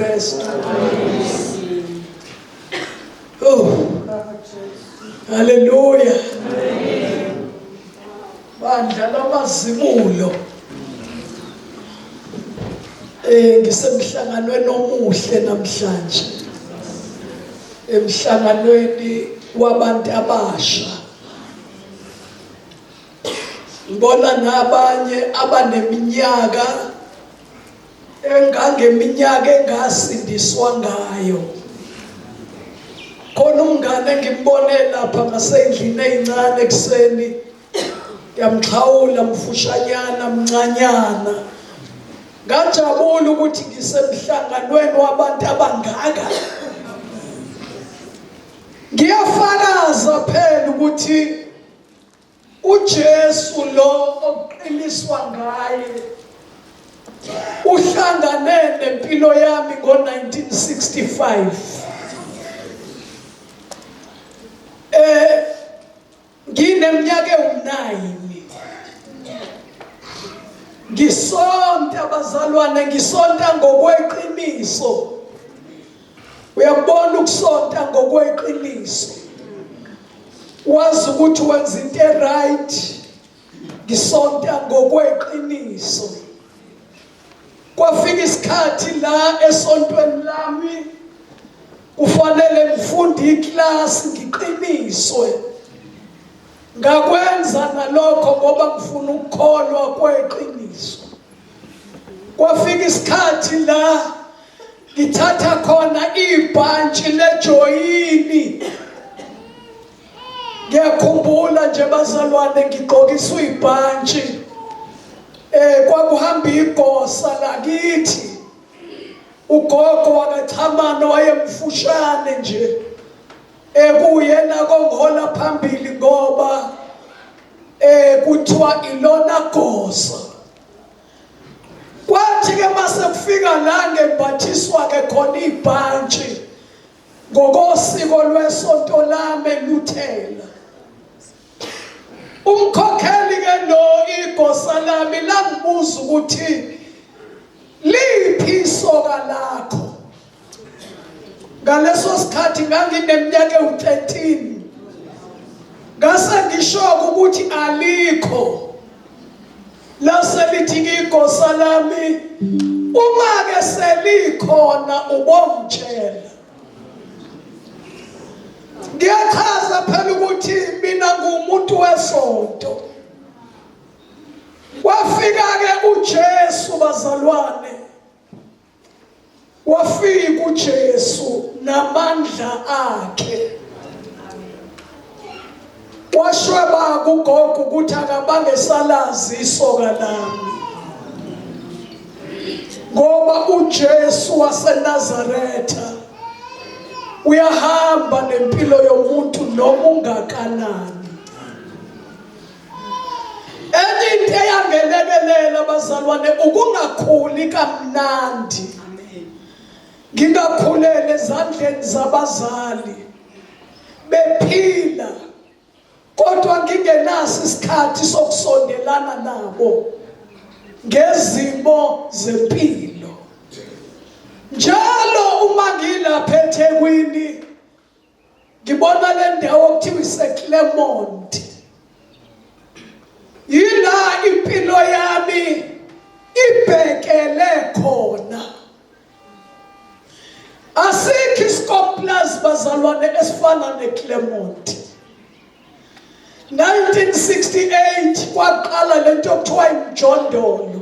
Kristu. Oh, haleluya. Bandla lamazibulo. Ngisemhlanganweni omuhle namhlanje. Emhlanganweni wabantu abasha. Ngibona nabanye abaneminyaka engangeminyaka engasindiswa ngayo. Khona umngane ngimbone lapha ngasendlini ezincane ekseni. Yamxhawula mfushanyana mncanyana. Ngajabula ukuthi ngisemhlanganweni wabantu abangaka. Ngiyafakaza phela ukuthi uJesu lo oqiniswa ngaye uhlangane nempilo yami ngo-1965. Ngineminyaka ewu-9. Ngisonta abazalwane, ngisonta ngokweqiniso. Uyabona ukusonta ngokweqiniso. Wazi ukuthi wenza into right. Ngisonta ngokweqiniso. Kwafika isikhathi la esontweni lami kufanele ngifunde iklasi ngiqiniswe. Ngakwenza nalokho ngoba ngifuna ukukholwa kweqiniso. Kwafika isikhathi la ngithatha khona ibhantshi lejoyini. Ngiyakhumbula nje bazalwane ngigqokiswa ibhantshi. Kwakuhamba igosa lakithi. Ugogo wakachamana wayemfushane nje. Kuyena kongola phambili ngoba kuthiwa ilona gosa. Kwathi ke mase kufika la ngebhathiswa ke khona ibhantshi ngokosiko lwesonto lami eLuthela. Umkhokheli ke lo igosa lami langibuza ukuthi liphi isoka lakho. Ngaleso sikhathi ngangineminyaka ewu-13. Ngase ngishoka ukuthi alikho. Lase lithi igosa lami uma ke selikhona ubongitshela. Ngiyachaza phela ukuthi mina ngumuntu wesonto. Wafika ke uJesu bazalwane. Wafika uJesu namandla akhe. Washweba kugogo ukuthi akabange salazi isoka lami. Ngoba uJesu waseNazaretha uyahamba nempilo yomuntu noma ungakanani. Enye into eyangelekelela bazalwane ukungakhuli kamnandi. Ngingakhulele ezandleni zabazali bephila kodwa ngingenaso isikhathi sokusondelana nabo ngezimo zempilo. Njalo uma ngilapha eThekwini ngibona le ndawo okuthiwa iseClermont. Yila impilo yami ibhekele khona. Asikho isikoplas bazalwane esifana neClermont. 1968 kwaqala lento okuthiwa imjondolo.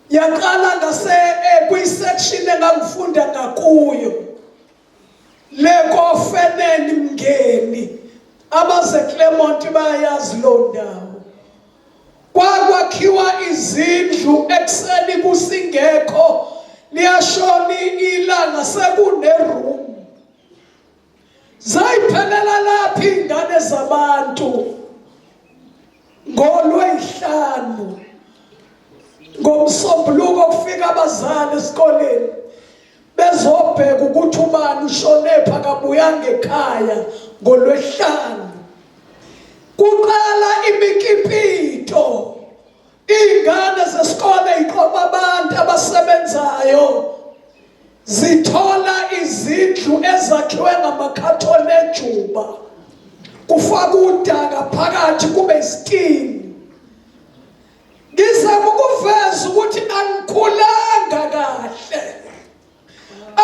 Yaqala ngase kwi-section engangifunda ngakuyo. Lekofeneni Mngeni. AbaseClermont bayazi lo ndawo. Kwakwakhiwa izindlu ekseni kusingekho. Liyashona ilanga sekuneroom. Zayiphelela lapha ingane zabantu ngoLwesihlanu. Ngomsombuluko kufika abazali esikoleni bezobheka ukuthi ubani ushone phakabuyanga ekhaya ngoLwesihlanu. Kuqala imikipito. Ingane zesikole iqoma abantu abasebenzayo zithola izindlu ezakhiwe ngamakhathoni ejuba, kufaka udaka phakathi kube isitini. Ngizama ukuveza ukuthi angikhulanga kahle,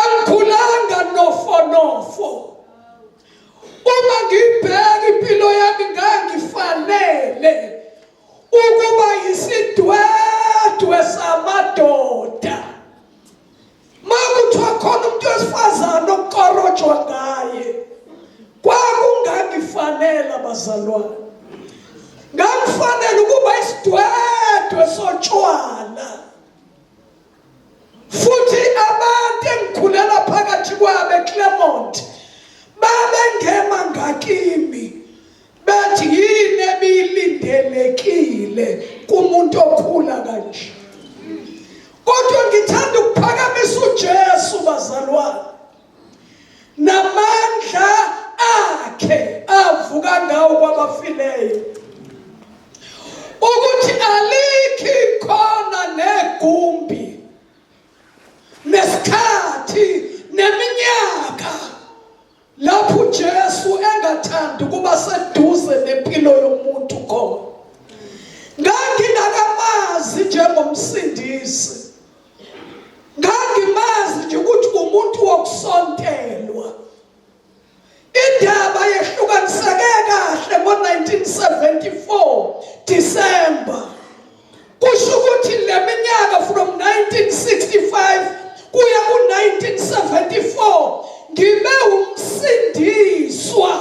angikhulanga nofo. Uma ngibheka impilo yami ngangifanele ukuba yisidwedwe samadoda. Makuthiwa khona umuntu wesifazane okukorojwa ngaye, kwakungangifanele abazalwane. Ngangifanele ukuba isidwedwe sotshwala. Futhi abantu engikhulela phakathi kwabo eClermont babengema ngakimi, bathi yini ebilindelekile kumuntu okhula kanje. Kodwa ngithanda ukuphakamisa uJesu bazalwane, namandla akhe avuka ngawo kwabafileyo, ukuthi alikhi khona negumbi nesikhathi neminyaka lapho uJesu engathandi ukuba seduze nempilo yomuntu khona. Ngangingakamazi njengomsindisi, ngangimazi nje ukuthi umuntu wokusontelwa. Indaba yehlukaniseke kahle ngo-1974 December, kusho ukuthi leminyaka from 1965 kuya ku-1974 ngibe umsindiswa,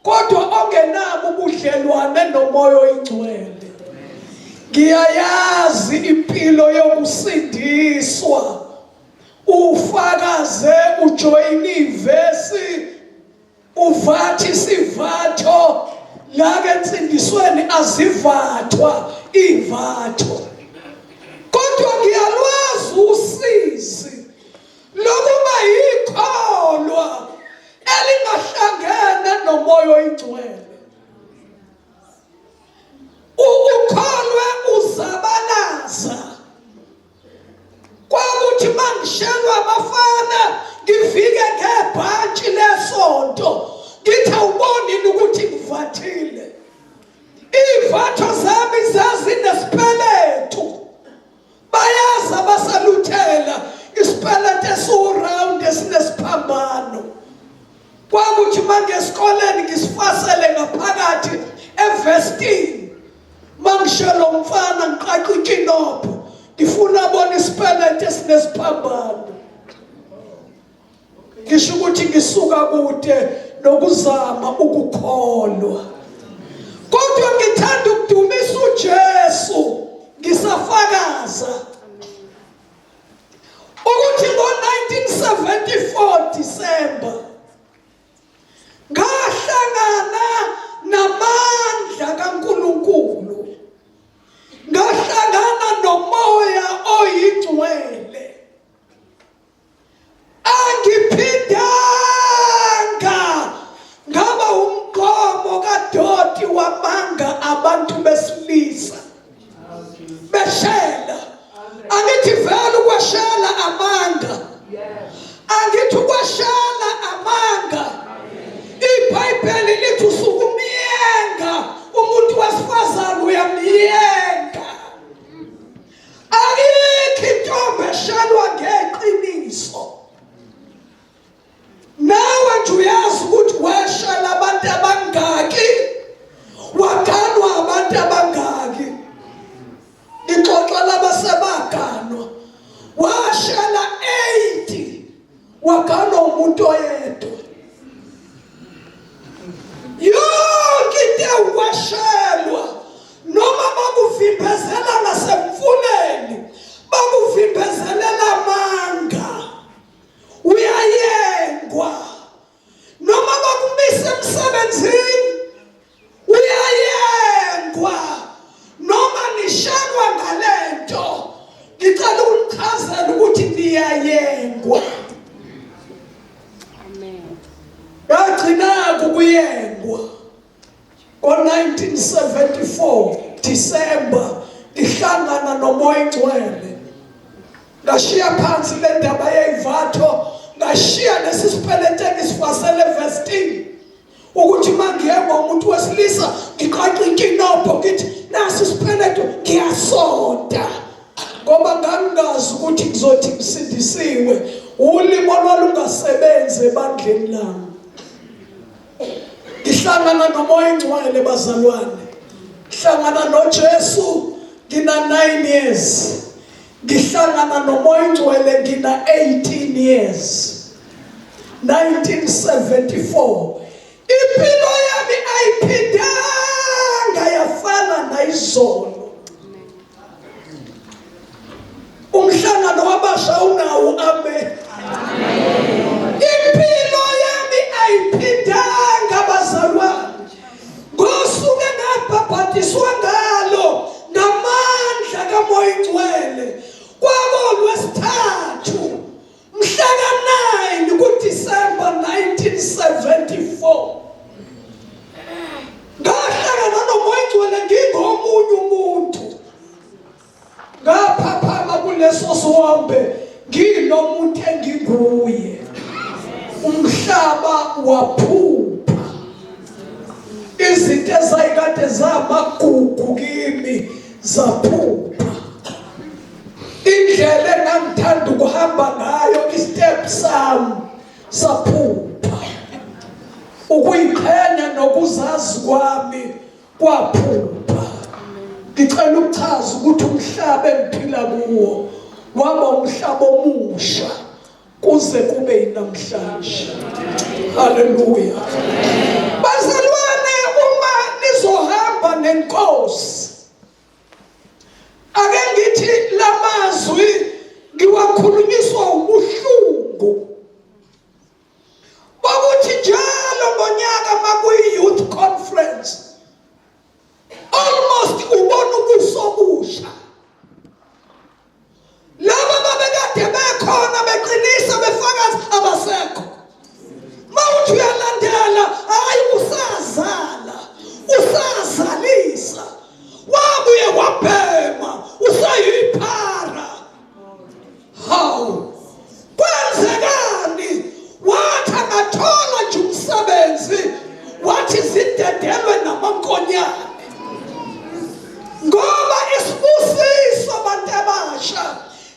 kodwa ongenabo ubudlelwane nomoya oyingcwele. Ngiyayazi impilo yokusindiswa, ufakaze ujoyini ivesi, uvathi isivatho, la-ke ensindisweni azivathwa ivatho. Kodwa ngiyalwazi usizi lokuba yikholwa elingahlangene nomoya oyingcwele. Ukholwe uzabalaza. Kwakuthi mangishelwa abafana ngifike ngebhantshi lesonto, ngithi awubonini ukuthi ngivathile. Ivatho zami zazinesipeletu, bayazi abasaluthela isipeletu esiwuround esinesiphambano. Kwakuthi mangesikoleni ngisifasele ngaphakathi evestini, mangishelwa umfana ngiqaqa ikinopho, ngifuna abone isipeletu esinesiphambano. Ngisho ukuthi ngisuka kude nokuzama ukukholwa. Kodwa ngithanda ukudumisa uJesu ngisafakaza ukuthi ngo-1974 December ngahlangana namandla kaNkulunkulu, ngahlangana nomoya oyingcwele. Angiphindanga ngaba umqomo kaDoti wamanga abantu besilisa beshela. Angithi vele ukwashela amanga, angithi ukwashela amanga. iBhayibheli lithi usukumiyenga umuntu wesifazane, uyamiyenga. Ayikho intombi eshelwa ngeqiniso. Nawe nje uyazi ukuthi weshela abantu abangaki, waganwa abantu abangaki. Ixoxa labasebaganwa, washela 80, waganwa umuntu oyedwa. Yonke into washelwa, noma bakuvimbezela ngasemfuleni, bakuvimbezelela amanga, uyayengwa. Noma bakumise emsebenzini, uyayengwa. Noma nishelwa ngalento, ngicela unichazele ukuthi niyayengwa. Ngagcina ukuyengwa ngo-1974 December, ngihlangana nomoya ingcwele. Ngashiya phansi le ndaba yeyivatho, ngashiya lesisipelete isifasele verse 10 ukuthi mangiyema umuntu wesilisa ngiqaqa inkinopho ngithi nasi isipelete ngiyasonda ngoba ngangazi ukuthi kuzothi kusindisiwe ulimo lwalungasebenzi ebandleni lami. Ngihlangana nomoya engcwele bazalwane, ngihlangana noJesu ngina 9 years, ngihlangana nomoya engcwele ngina 18 years. 1974 impilo yami ayiphindanga yafana nayizolo. Umhlangano wabasha unawo, amen. Impilo yami ayiphindanga bazalwane. Ngosuke ngabhabhatiswa ngalo ngamandla kamoya engcwele kwaLwesithathu mhla ka-9 kuDisemba 1974. Ngahlangana nomoya engcwele ngingomunye umuntu. Ngaphaphama kuleso siwambe nginomuntu enginguye. Umhlaba waphupha. Izinto ezayikade zamagugu kimi zaphupha. Indlela engangithanda ukuhamba ngayo istep sami saphupha. Ukuyiqhenya nokuzazi kwami kwaphupha. Ngicela ukuchaza ukuthi umhlaba engiphila kuwo waba umhlaba omusha kuze kube yinamhlanje. Haleluya. Bazalwane, uma nizohamba nenkosi, ake ngithi lamazwi ngiwakhulunyiswa ubuhlungu bokuthi njalo ngonyaka makuyi-youth conference almost ubona ubuso busha. Laba babekade bekhona beqinisa befakazi abasekho. Mawuthi uyalandela, hayi usazala, usazalisa, wabuye wabhema, usayiphara. Hawu, kwenzekani? Wathi angathola nje umsebenzi, wathi zidedelwe namankonyane. Ngoba isibusiso bantu abasha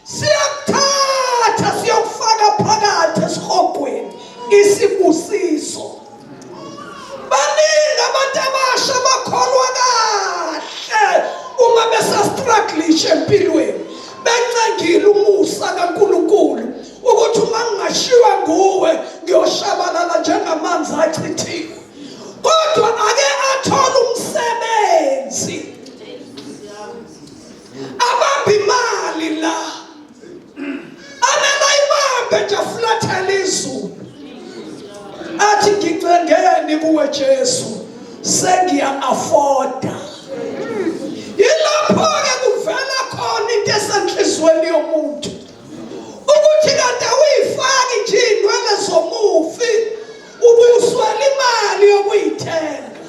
siyakuthatha siyokufaka phakathi esihogweni isibusiso. Baningi abantu abasha bakholwa kahle uma besastrugglisha empilweni, bencengile umusa kaNkulunkulu ukuthi uma ngingashiwa nguwe ngiyoshabalala njengamanzi achithiwe. Kodwa ake athole umsebenzi, abamba imali la, ananayibambe nje afulathele izulu, athi ngicengeni kuwe Jesu sengiya-afforda. Yilapho-ke kuvela khona into esenhliziyweni yomuntu ukuthi kade uyifaki nje iy'nwele zomufi ubuswela imali yokuyithenga.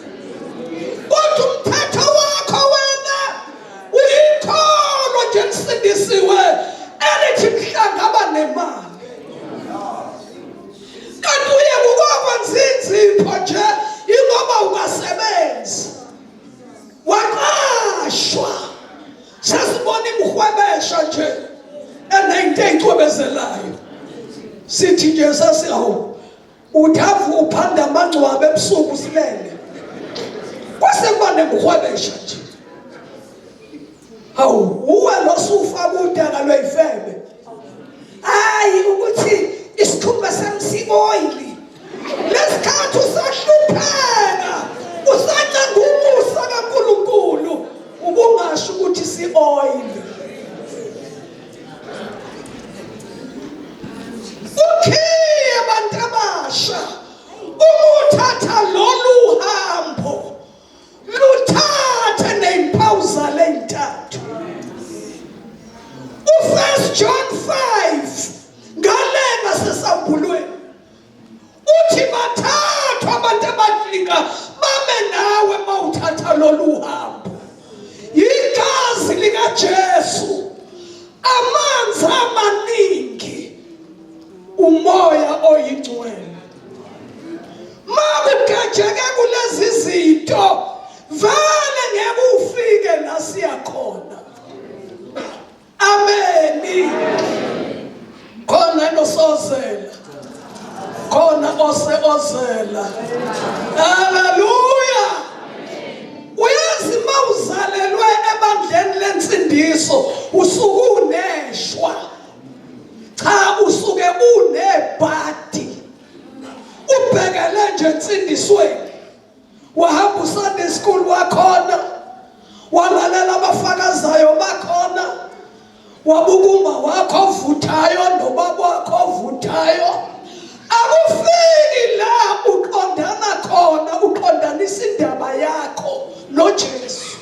Kodwa umthetho wakho wena uyikholwa nje lisindisiwe elithi mhla ngaba nemali. Kanti uye kukokwenza inzipho nje ingoba ungasebenzi, waqashwa. Sasibona imhwebesha nje enento eyicwebezelayo, sithi nje sasihawu uthavu uphanda amangcwaba ebusuku silele, kwase kuba nemhwebesha nje. Hawu, uwe losufa kudaka lweyifebe, hayi ukuthi isikhumba sami si-oyili. Lesikhathi usahlupheka, usacenga umusa kaNkulunkulu, ubungasho ukuthi si-oyili. Ukhiye bantu abasha, ukuthatha lolu hambo, luthathe ney'mpawu zalo ey'ntathu. U1 John 5 ngale ngasesambulweni uthi bathathwa abantu abadinga bame nawe mawuthatha lolu hambo. Igazi likaJesu, amanzi amaningi, umoya oyingcwele. Makugejeke kulezi zinto vele ngeke ufike la siya khona. Amen. Khona nosozela. Khona ozela. Hallelujah. Uyazi mawuzalelwe ebandleni lensindiso usuke uneshwa. Cha usuke unebhadi. Ubhekele nje insindisweni. Wahamba uSunday school wakhona. Walalela abafakazayo bakhona. Wabukuma wakho ovuthayo nobaba wakho ovuthayo. Akufiki la uqondana khona uqondanisa indaba yakho noJesu.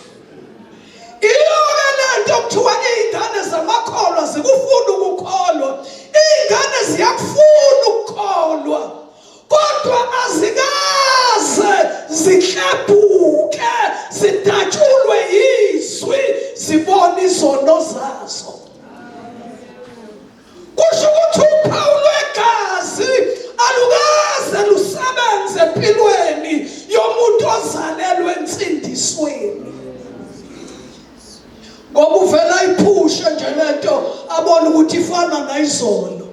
Iyoke lento kuthiwa izingane zamakholwa zikufuna ukukholwa. Izingane ziyakufuna ukukholwa. Kodwa azikaze zihlebuke zidatshulwe yizwi zibone izono zazo. Kusho ukuthi uphawu lwegazi alukaze lusebenze empilweni yomuntu ozalelwe ensindisweni. Ngoba uvela iphusha nje lento abona ukuthi ifana nayizolo.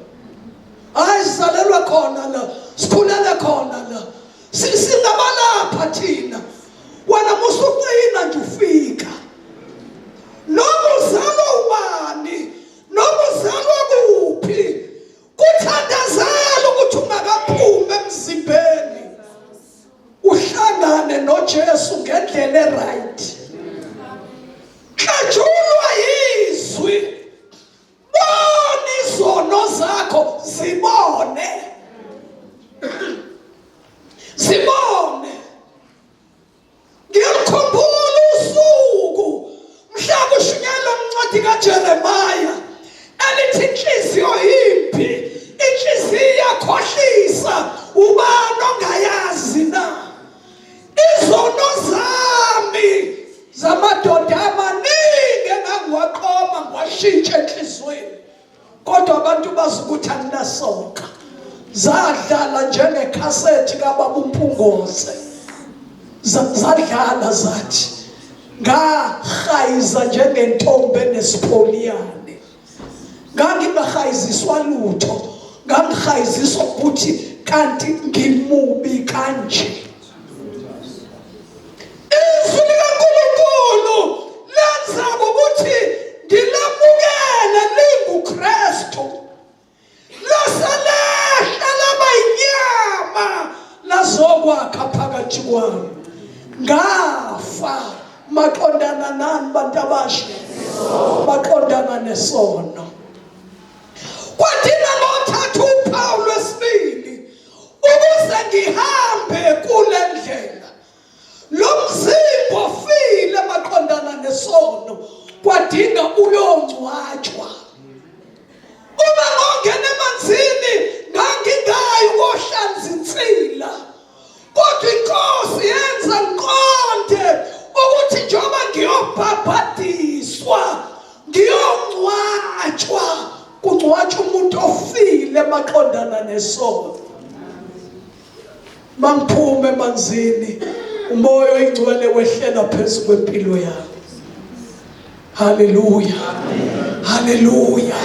Hayi sizalelwe khona la, sikhulele khona la. Singabalapha thina. Wena musuqina nje ufika. Noma uzalwa ubani, noma uzalwa kuphi, kuthandazela ukuthi ungakaphumi emzimbeni. Uhlangane noJesu ngendlela eright. Kajulwa yizwi. Bona izono zakho zibone. Zibone. Ngiyakhumbula usuku mhla kushunyelwa incwadi kaJeremiah elithi inhliziyo yimpi, inhliziyo iyakhohlisa, ubani ongayazi na? Izono zami zamadoda amaningi engangiwaqoma ngiwashintsha enhliziyweni, kodwa abantu bazi ukuthi anginasoka. Zadlala njengekhasethi kababa uMphungoze. Zadlala zathi ngahayiza njengentombi enespoliyane. Ngangibahayiziswa lutho, ngangihayiziswa ukuthi kanti ngimubi kanje. Izwi likaNkulunkulu lenza ukuthi ngilamukele linguKristu. Lasalehla laba inyama lazokwakha phakathi kwami. Ngafa maqondana nani bantu abasha? Maqondana nesono. Kwathina ngothatha uphawu lwesibili ukuze ngihambe kule ndlela. Lo mzimba ofile maqondana nesono kwadinga uyongcwatshwa. Uma ngongena emanzini ngangingayi ukuhlanza insila, kodwa inkosi yenza ngiqonde ukuthi njengoba ngiyobhabhadiswa ngiyongcwatshwa, kungcwatshwa umuntu ofile maqondana nesono. Mangiphume emanzini umoya oyingcwele wehlela phezu kwempilo yami. Hallelujah. Hallelujah.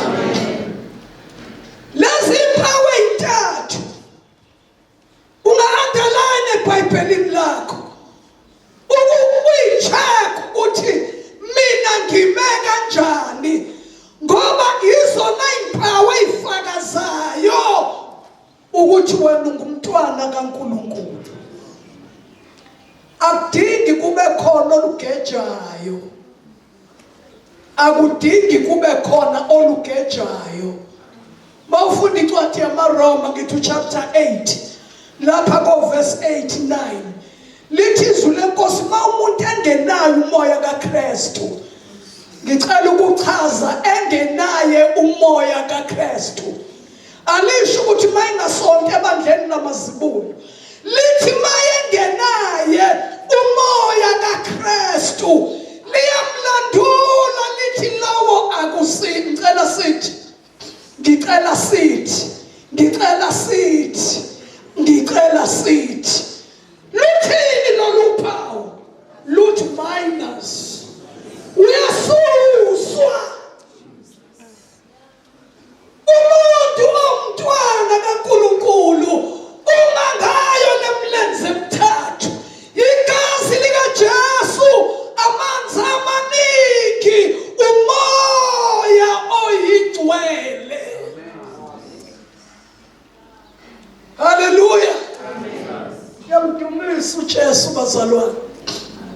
Lezi mpawu ey'ntathu unga-underline eBhayibhelini lakho uyi-check ukuthi mina ngime kanjani, ngoba izona impawu ey'fakazayo ukuthi wena ungumntwana kaNkulunkulu. Akudingi kube khona olugejayo, akudingi kube khona olugejayo. Mawufunda incwadi yamaRoma ngithi chapter 8 lapha ko verse 8-9 lithi izwi lenkosi ma umuntu engenayo umoya kaKristu, ngicela ukuchaza engenaye umoya kaKristu alisho ukuthi mayingasonke ebandleni namazibulo, lithi mayengenaye umoya kaKristu liyamlandula lithi lawo ngicela sithi ngicela sithi luthini lolu phawu luthi minus uyasuswa umuntu omntwana kaNkulunkulu uma ngayo lemlenze emithathu igazi likaJesu amanzi amaningi umoya oyingcwele. Haleluya. Yamdumisa uJesu bazalwane.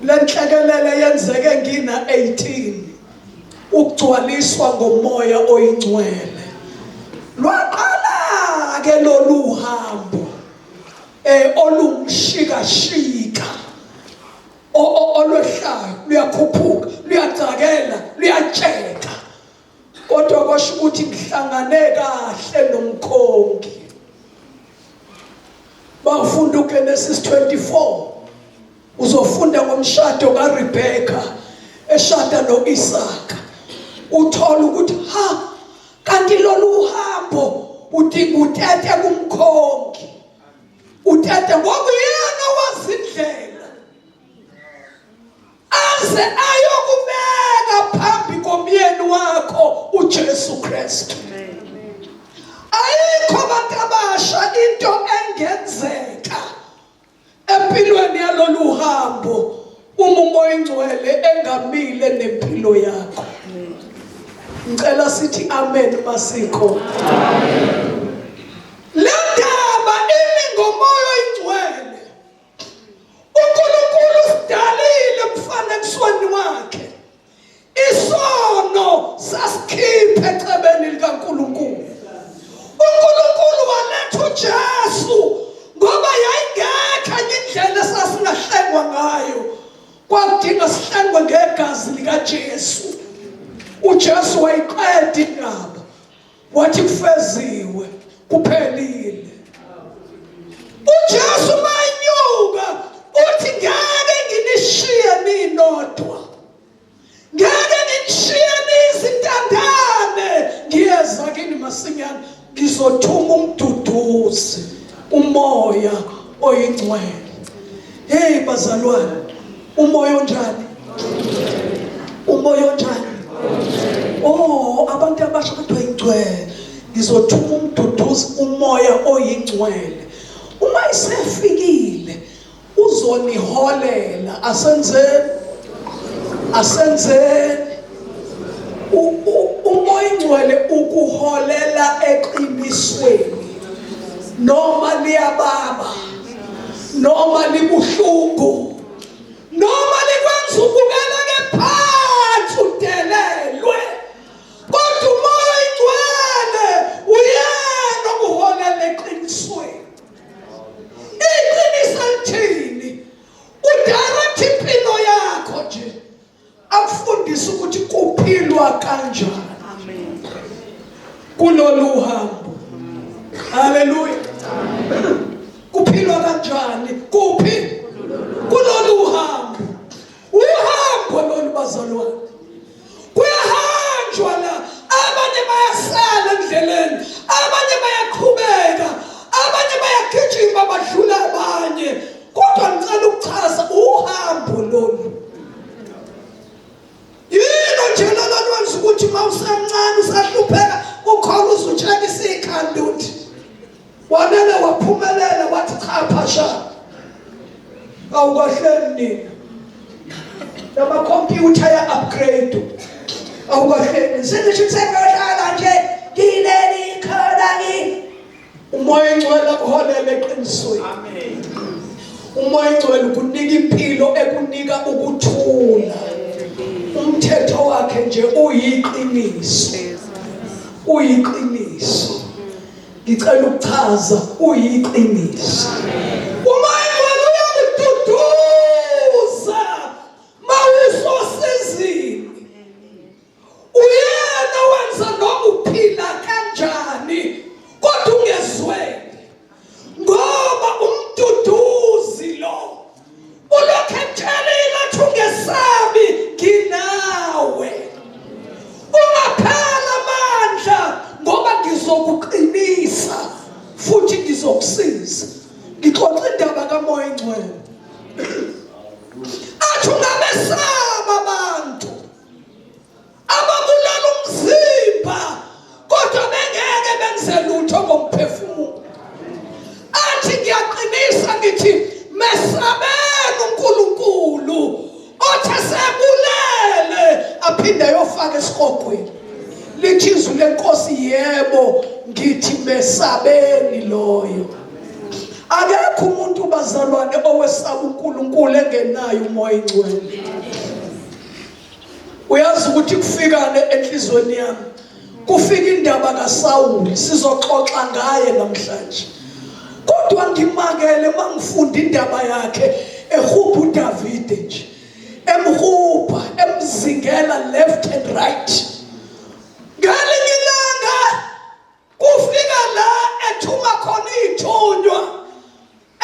Lenhlekelele yenzeke ngina 18 ukugcwaliswa ngomoya oyingcwele. Lwaqala ke lolu hambo olumshikashika olwehlayo luyakhuphuka luyacakela luyatsheka kodwa kwasho ukuthi ngihlangane kahle nomkhongi. Bafunda uGenesis 24 uzofunda ngomshado kaRebecca eshada noIsaka uthola ukuthi kanti lolu hambo udinga utete kumkhongi utete ngokuyena wazindlela aze ayokubeka phambi komyeni wakho uJesu Kristu. Ayikho bantu abasha into engenzeka empilweni yalolu hambo uma umoya ingcwele engamile nempilo yakho. Ngicela sithi amen masiko. Amen. Le ndaba imi ngomoya ingcwele. uNkulunkulu sidalile emfanekisweni wakhe. Isono sasikhiphe ecebeni likaNkulunkulu. uNkulunkulu waletha uJesu ngoba yayingekho indlela sasingahlengwa ngayo. Kwadinga sihlengwe ngegazi likaJesu. uJesu wayiqeda indaba wathi kufeziwe kuphelile. uJesu mayuka uthi ngeke nginishiye ninodwa ngeke nginishiye nizintandane ngiyeza kini masinyane ngizothuma umduduzi umoya oyingcwele. Hey bazalwane umoya onjani? Umoya onjani? Abantu abasha kuthiwa ingcwele ngizothuma umduduzi umoya oyingcwele. Uma isefikile uzoniholela asenzeni umoya ingcwele ukuholela eqinisweni noma liyababa noma libuhlungu noma likwenza ubukela phansi udelelwe kodwa umoya ingcwele uyena uholela eqinisweni. Iqiniso lithini? Udirect impilo yakho nje akufundisa ukuthi kuphilwa kanjani. Amen. Kulolu hambo. Haleluya. Amen. Kuphilwa kanjani? Kuphi? Kulolu hambo. Uhambo lolu bazalwane. Kuyahanjwa la abanye bayasala endleleni, abanye bayaqhubeka, abanye bayagijima badlula abanye. Kodwa ngicela ukuchaza uhambo lolu. Yini nje lolwenza ukuthi mawusemncane usahlupheka ukhona uzucheka isikhanda uthi wanele waphumelela wathi cha phasha awukahleni nina lama computer ya upgrade awukahleni sengisithengahlala nje ngileli khona ngini. Umoya ingcwele uholela eqinisweni. Amen. Umoya ingcwele ukunika impilo ekunika ukuthula. Umthetho wakhe nje uyiqiniso. Uyiqiniso. Ngicela ukuchaza uyiqiniso. Umoya ingcwele uyakududuza mawusosizini. Uyena wenza noma uphila kanjani kodwa ungezweli ngoba umduduzi lo ulokhu etshelile athi ungesabi nginawe ungaphela amandla ngoba ngizokuqinisa futhi ngizokusiza. Ngixoxa indaba kaMoya Engcwele. Athi ungabesaba abantu ababulala umzimba kodwa bengeke benze lutho ngomphefumulo. Athi ngiyaqinisa ngithi mesabeni uNkulunkulu othi sebulele aphinde yofaka esiqoqweni. Lithi izwi lenkosi yebo ngithi mesabeni loyo. Akekho umuntu bazalwane owesaba uNkulunkulu engenayo uMoya Engcwele. Uyazi ukuthi kufikane enhlizweni yami kufika indaba kaSawuli, sizoxoxa ngaye namhlanje. Kodwa ngimakele mangifunda indaba yakhe ehupha uDavide nje, emhupha emzingela left and right. Ngalinye ilanga kufika la ethuma khona ithunywa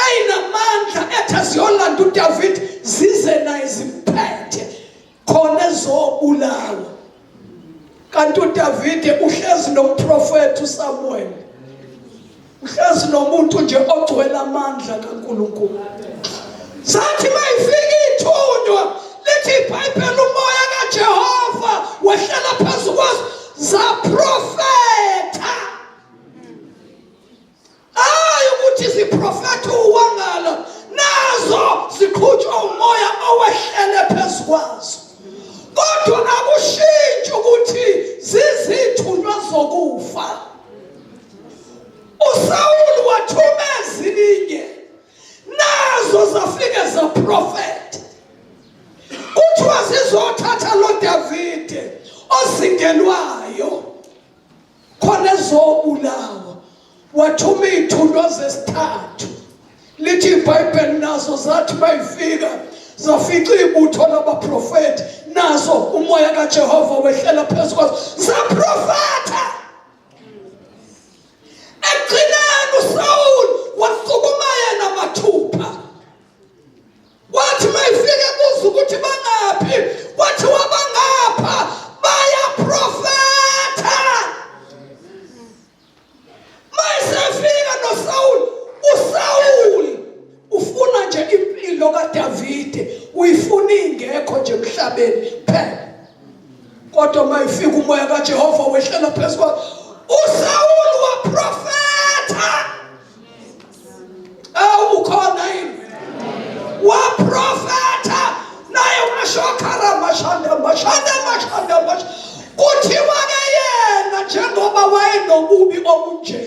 eyinamandla ethi aziyolanda uDavide zize naye zimphethe khona ezobulawa. Kanti uDavide uhlezi nomprofeti uSamuel, uhlezi nomuntu nje ogcwele amandla kaNkulunkulu. Sathi mayifika ithunywa lithi iBhayibheli umoya kaJehova wehlela phezu kwazo zaprofetha. Hayi ukuthi ziprofetha uwangala, nazo ziqhutshwa umoya owehlele phezu kwazo. Kodwa akushintshi ukuthi zizithunywa zokufa. uSawuli wathuma ezinye, nazo zafika zaprofetha. Kuthiwa zizothatha lo Davide ozingelwayo khona ezobulawa. Wathuma ithunywa zesithathu. Lithi iBhayibheli nazo zathi bayifika zafica ibutho labaprofeti, nazo umoya kaJehova wehlela phezu kwazo zaprofetha. Ekugcineni uSawuli wasukuma yena mathupha. Wathi mayifike kuze ukuthi bangaphi, wathi wabangapha bayaprofetha. Mayisefika noSawuli, uSawuli ufuna nje impilo kaDavide, uyifuna ingekho nje emhlabeni phela. Kodwa mayifika umoya kaJehova wehlela phezu kwakhe, uSawuli waprofetha. Ukhona yini? Waprofetha naye washokhara mashanda. Kuthiwa ke yena njengoba wayenobubi obunje,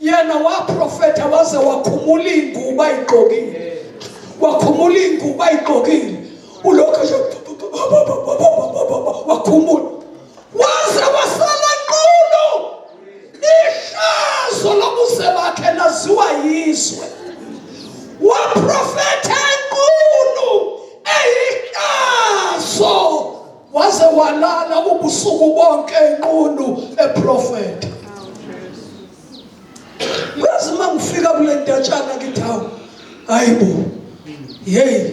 yena waprofetha waze wakhumula ingubo ayigqokile. Wakhumula ingubo ayigqokile. Ulokho nje wakhumula. Waze wasala nqunu. Ihlazo lobuze bakhe laziwa yizwe. Waprofetha nqunu eyihlazo. Waze walala ubusuku bonke nqunu eprofetha. Uyazi mangifika kule ndatshana ngithi hawu, hayibo, hey,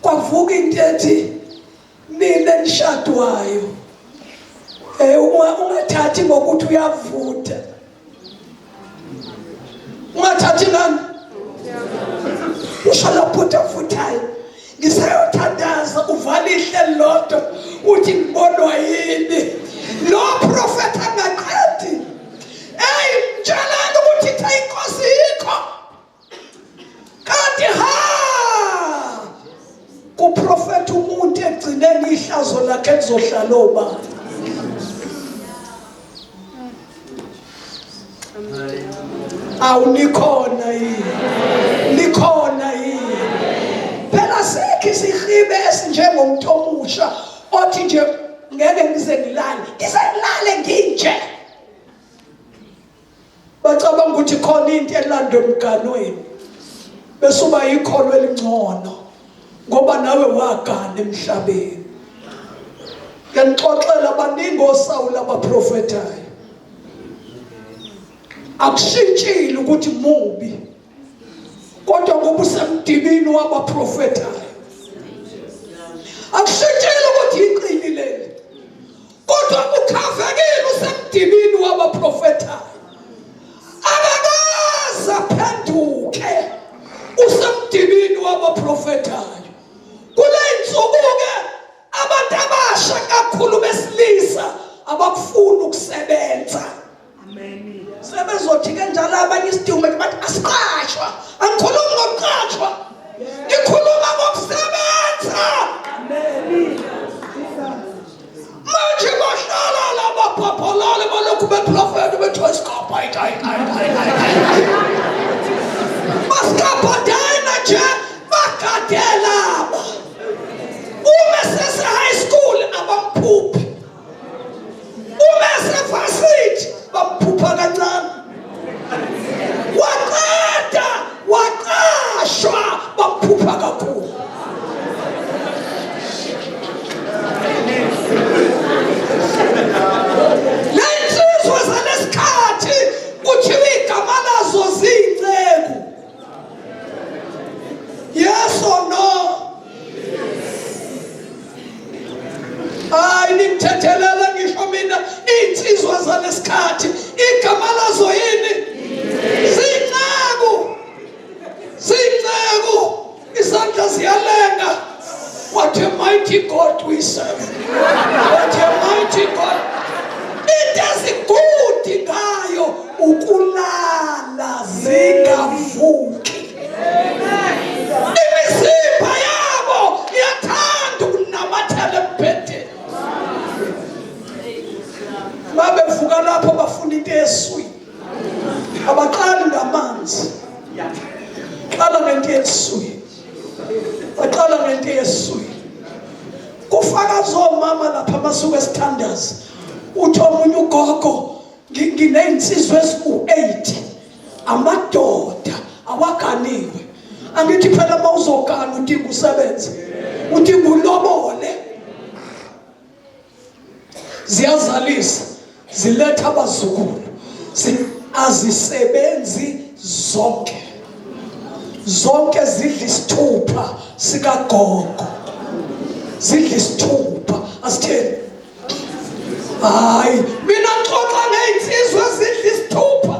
kwavuka into ethi nina nishadwayo ungathathi ngokuthi uyavutha. Ungathathi ngani? Usho lapho avuthayo. Ngisayothandaza uvala ihlelo lodwa uthi ngibonwa yini. Lo prophet angaqedi. Mtshalani ukuthi itha inkosi yikho. Kanti kuprofetha umuntu egcineni ihlazo lakhe lizohlala obani. Awunikhona yini? Likhona yini? Phela sekho isihibe esinjengomuntu omusha othi nje ngeke ngize ngilale. Ngizelale nginje. Bacabanga ukuthi khona into elando emganweni. Bese uba yikholo elingcono ngoba nawe wagana emhlabeni. Ngiyaxoxela abaningi oSawuli abaprofethayo. Akushintshile ukuthi mubi, kodwa ngoba usemdibini wabaprofethayo. Akushintshile ukuthi iqinile, kodwa ukhavekile usemdibini wabaprofethayo. Akakaze abaprofetayo. Kule insuku-ke abantu abasha kakhulu besilisa abakufuni ukusebenza. Amen. Sebezothi-ke njalo abanye isidingo bathi asiqashwa. Angikhulumi ngokuqashwa, ngikhuluma ngokusebenza. Amen. Manje bahlala labapapalale balokhu beprofeta bethiwa isikapa basikaphatana nje bagadelaba. Uma sese-high school abamphuphi, uma esevasithi bamphupha kancane, waqeda waqashwa bamphupha kakhulu. Lensizwa zalesikhathi kuthiwa igama lazo ziyinceku. Yes or no? Hayi nimthethelela ngisho mina insizwa zalesikhathi igama lazo yini? Ziyinceku. Ziyinceku. Isandla ziyalenga. What a mighty God we serve. What a mighty God. It is good ngayo ukulala zingavuki. Imizimba yabo iyathanda ukunamathela embhedeni. Babevuka lapho bafuna into eswini. Abaqali ngamanzi. Qala ngento eswini. Baqala ngento eswini. Kufaka zomama lapha basuka esithandazi. Uthi omunye ugogo nginey'nsizwa eziku-8 amadoda awaganiwe. Angithi phela uma uzogana udinga usebenze, udinga ulobole. Ziyazalisa, ziletha abazukulu, azisebenzi zonke. Zonke zidla isithupha sikagogo, zidla isithupha. Asitheni? Hayi, mina xoxa ngey'nsizwa zidla isithupha.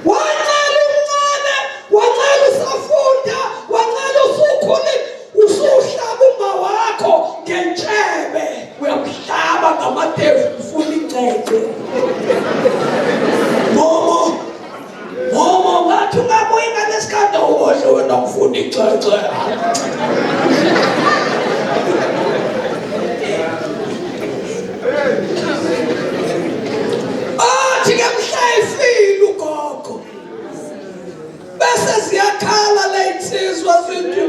Wacela umncane, wacela usafunda, wacela usukhulile, usuhlaba uma wakho ngentshebe, uyamhlaba ngamadevu ufuna incebe. Momo ngathi ungabuyi ngalesikhathi ubohle wena ufuna icece. Athi-ke mhlayifile ugogo bese ziyakhala ley'nsizwa zithi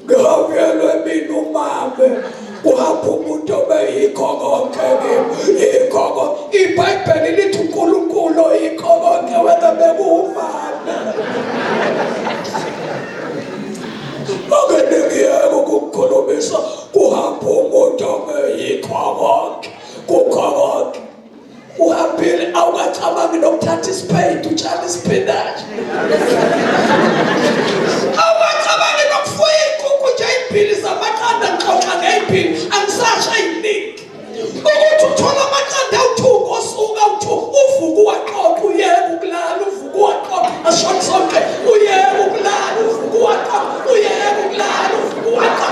ngiyabuyelwe mina umame uhamba umuntu obeyikho konke kimi yikho konke. IBhayibheli lithi uNkulunkulu yikho konke wena bekuwumama. Akengiyeke ukukukhulumisa kuhamba umuntu obeyikho konke kukho konke. Uhambile awukacabangi nokuthatha isipeyidi utshala isipinashi. Awukacabangi nokufuya iy'nkukhu nje ey'mbili zamaqanda ngixoxa ngey'mbili angisasho ey'ningi. Ukuthi uthola amaqanda awu-2 ngosuku awu-2 uvuka uwaqoqa uyeke ukulala uvuka uwaqoqa ashoni sonke uyeke ukulala uvuka uwaqoqa uyeke ukulala uvuka uwaqoqa.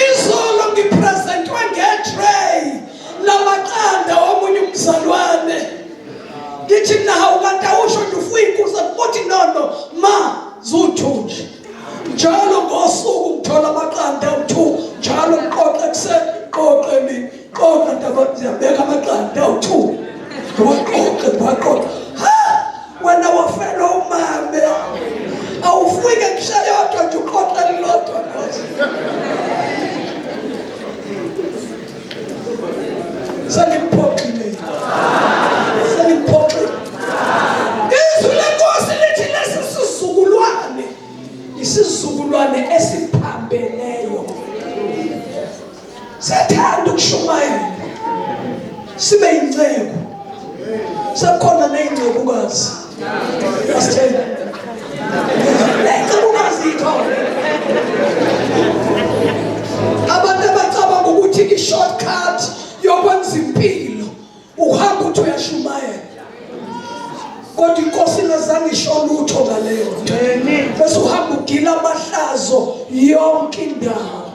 Izolo ngipresentwe nge-tray lamaqanda womunye umzalwane. Ngithi nahawu kanti awusho nje ufuya iy'nkukhu uthi no ma zu-2 nje. Njalo ngosuku ngithola amaqanda awu-2 njalo ngiqoqa ekuseni qoqe nini qoqa ndaba ziyabeka amaqanda awu-2 ngiwaqoqe. Wena wafela umame awufike kushayodwa nje uqoqa lilodwa. Sengiphoxile. Izwi lenkosi lithi lesi sizukulwane isizukulwane esiphambeleyo. Sethanda ukushumayela sibe yinceku. Sekhona ney'ncebukazi. Yasithela. Ney'ncebukazi yikhona. Abantu abacabanga ukuthi i-shortcut ungalisho lutho ngaleyo bese uhamba ugila amahlazo yonke indawo.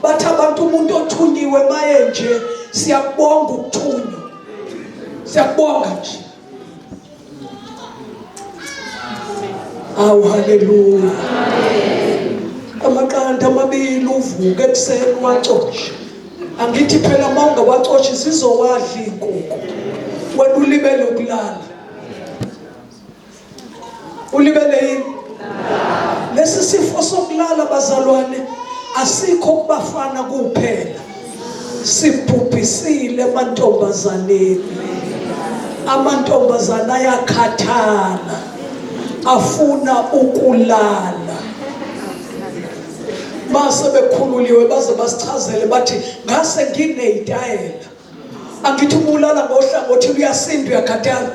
Bathi abantu umuntu othunyiwe maye nje siyabonga ukuthunywa. Siyabonga nje. Awu haleluya. Amaqanda amabili uvuke ekuseni wacosha. Angithi phela mawunga wacosha sizowadla inkukhu. Wena ulibele ukulala. Ulibele yini? Lesi sifo sokulala bazalwane asikho kubafana kuphela. Sibhubhisile amantombazaneni. Amantombazana ayakhathala. Afuna ukulala. Mase bekhululiwe baze basichazele bathi ngase ngineyitayela. Angithi umulala ngohlangothi uyasinda uyakhathala.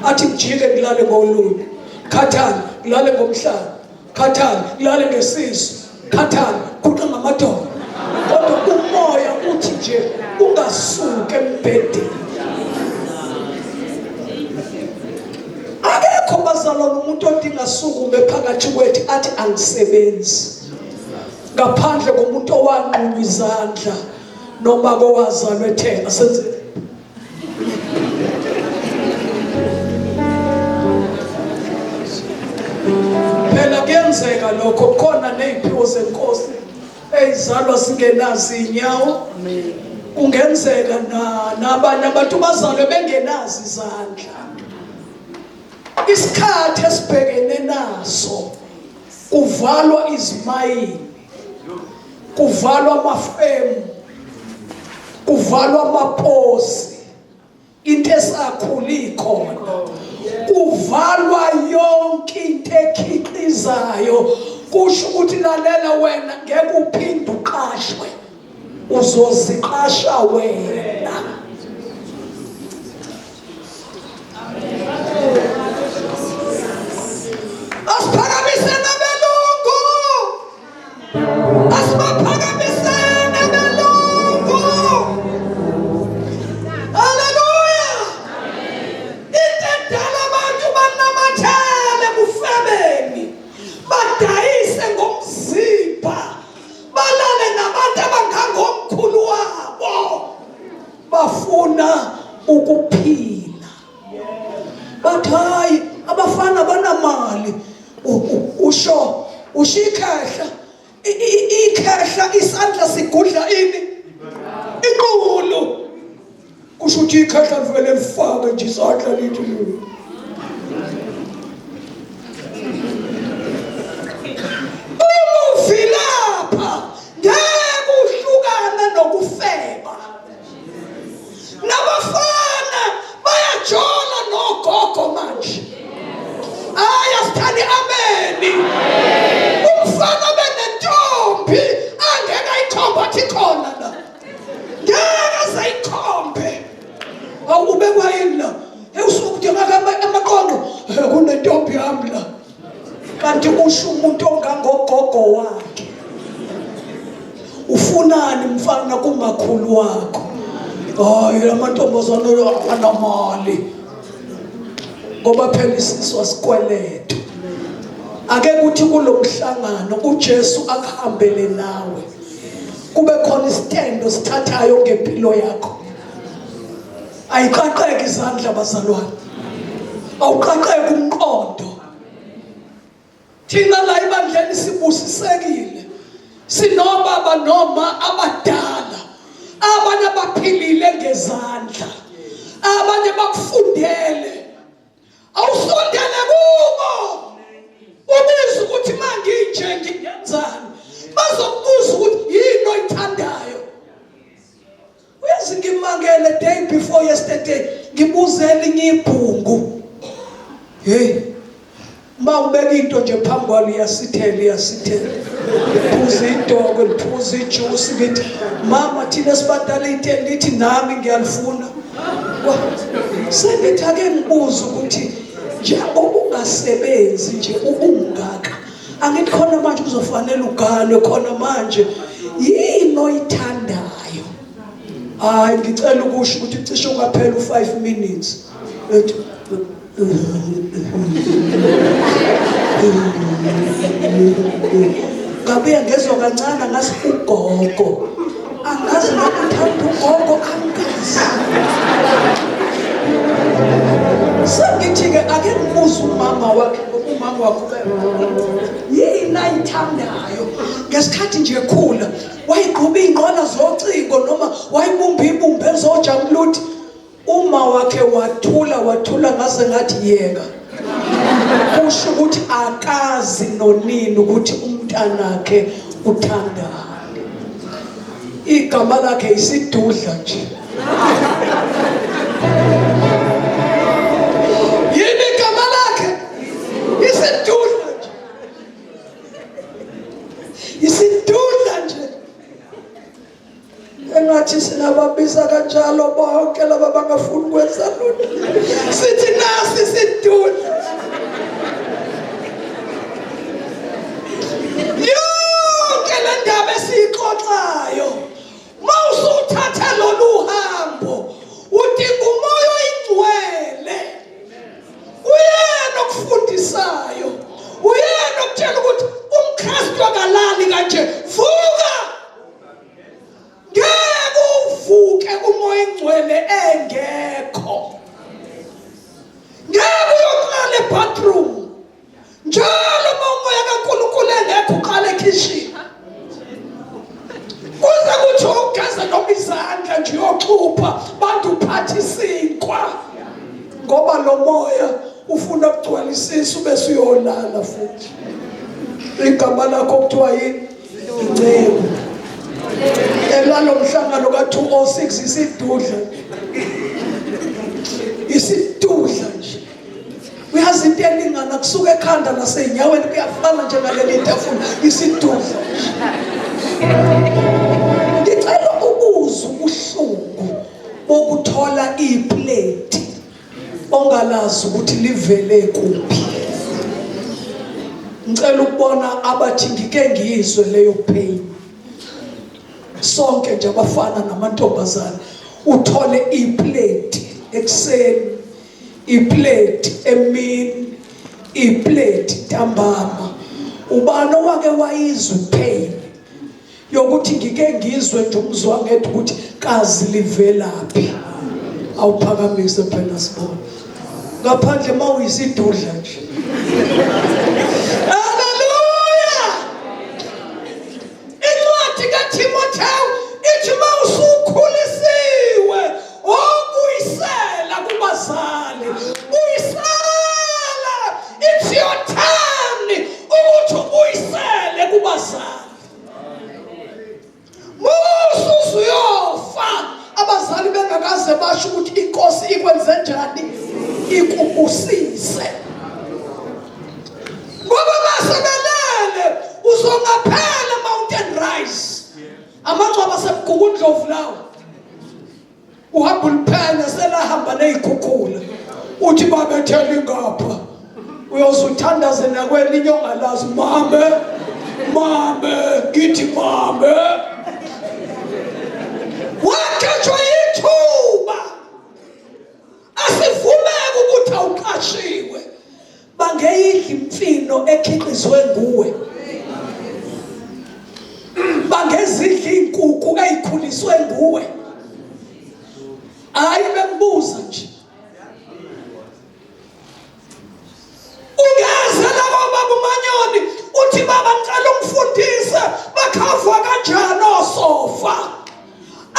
Athi mjike ngilale ngolunye. Khathala ngilale ngomhlaba. Khathala ngilale ngesisu. Khathala kuqa ngamadolo. Kodwa umoya uthi nje ungasuke embhedeni. Akekho bazalwane umuntu odinga sukume phakathi kwethu athi angisebenzi. Ngaphandle komuntu owanqunywa izandla noma kowazalwa ethena senze phela kuyenzeka lokho khona neziphiwo zenkosi ezizalwa singenazi inyawo. Kungenzeka nabanye abantu bazalwe bengenazi izandla. Isikhathi esibhekene naso kuvalwa izimayini, kuvalwa amafemu, kuvalwa amaposi, into esakhuli khona, kuvalwa yonke into ekhiqizayo. Kusho ukuthi lalela wena ngeke uphinde uqashwe, uzoziqasha wena. Asiphakamiseni abelungu. Asiphakamiseni abelungu. Haleluya. Intendala abantu banamathele kufebeni. Badayise ngomzimba. Balale nabantu abangangomkhulu wabo. Bafuna ukuphila. Bathi hayi abafana banamali. Usho ushikhahla ikhahla isandla sigudla ini iqulu. Kusho ukuthi ikhahla livele lifake nje isandla lithi ufilapha ngeke uhlukana nokufeba. Nabafana bayajola nogogo manje. Ayasithandi ameni. Umfana benentombi angeke ayikhombe athi khona la. Ngeke ayikhombe. Awubekwa yini la? Usukudinga amaqondo kunentombi yami la. Kanti usho umuntu ongangogogo wakhe. Ufunani mfana kumakhulu wakho? Hayi amantombazane anamali. Ngoba phela isiso asikweleto. Ake kuthi kulomhlangano uJesu akuhambele nawe. Kube khona isitendo sithathayo ngempilo yakho. Ayiqaqeke izandla bazalwane. Awuqaqeke umqondo. Thina la ibandleni sibusisekile. Sinobaba noma abadala. Abanye baphilile ngezandla. Abanye bakufundele. Awusondele kubo. Ubiza ukuthi manginje ngiyenzani. Bazokubuza ukuthi yini oyithandayo. Uyazi ngimangele day before yesterday ngibuzela inyibhungu. Hey. Mawubeka into nje phambi kwalo iyasithela. Phuza idoko, liphuza ijuice ngithi mama thina sibadala itheni lithi nami ngiyalifuna. Sengithi ake ngibuza ukuthi njengoba ungasebenzi nje ubungaka angithi khona manje kuzofanele uganwe khona manje yini oyithandayo. Hayi ngicela ukusho ukuthi cishe ungaphela u5 minutes. ngabuye ngezwa kancane ngathi ugogo, angazi nokuthanda ugogo, angazi. Sengithi-ke ake ngibuze umama wakhe, umama wakhe yini ayithandayo. Ngesikhathi nje ekhula wayigquba iy'nqola zocingo noma wayibumba ibumba ezojabuluthi. Uma wakhe wathula ngaze ngathi yeka, kusho ukuthi akazi nonini ukuthi umntanakhe uthandani. Igama lakhe isidudla nje. Yini igama lakhe isidudla nje, isidudla nje. Engathi sinababiza kanjalo bonke laba bangafuni ukwenza lutho, sithi nasi isidudla. Yonke le ndaba esiyixoxayo, mawusuthatha lolu hambo udinga umoya oyingcwele, uyena okufundisayo, uyena okutshela ukuthi umKristu akalali kanje, vuka. Ngeke uvuke umoya oyingcwele engekho, ngeke uyoqala ebathroom njalo uma umoya kaNkulunkulu engekho uqala ekitchen. Kuze kuthi ugeza noma izandla nje uyoxupha bantu uphatha isinkwa, ngoba lo moya ufuna ukugcwalisisa bese uyolala futhi. Igama lakho kuthiwa yini? Incebo. Elalo mhlangano ka206 isidudla, isidudla nje. Uyazi into elingana kusuka ekhanda naseyinyaweni kuyafana nje ngaleli tafula, isidudla nje. Ngicela ukuzwa ubuhlungu bokuthola iplate ongalazi ukuthi livele kuphi. Ngicela ukubona abathi ngike ngiyizwe leyo pain. Sonke nje abafana namantombazane, uthole iplate ekseni, iplate emini, iplate ntambama. Ubani owake wayizwa pain yokuthi ngike ngizwe nje umzwangethu ukuthi kazi livelaphi? Awuphakamise phela sibona, ngaphandle mawuyisidudla nje. Haleluya! Incwadi kaTimotheo ithi mawusukhulisiwe obuyisela kubazali, buyisela. It's your turn ukuthi ubuyisele kubazali. Musuzuyofa abazali bengakaze basho ukuthi inkosi ikwenze njani, ikubusise. Ngoba basebelele uzongaphela mountain rise. Amangcwaba sebugukundlovu lawo, uhamba uliphenya selahamba nezikhukhula, uthi babethele ngapha, uyozuthandaze nakwelinye ongalazi. Mame ngithi mame, wakhethwa yithuba. Asivumeke ukuthi awuqashiwe, bangeyidla imfino ekhiqizwe nguwe, bangezidla inkukhu ezikhuliswe nguwe. Hayi bembuza nje, ungezela kwababa uManyoni uthi baba ngicela ungifundise bakhavwa kanjani osofa.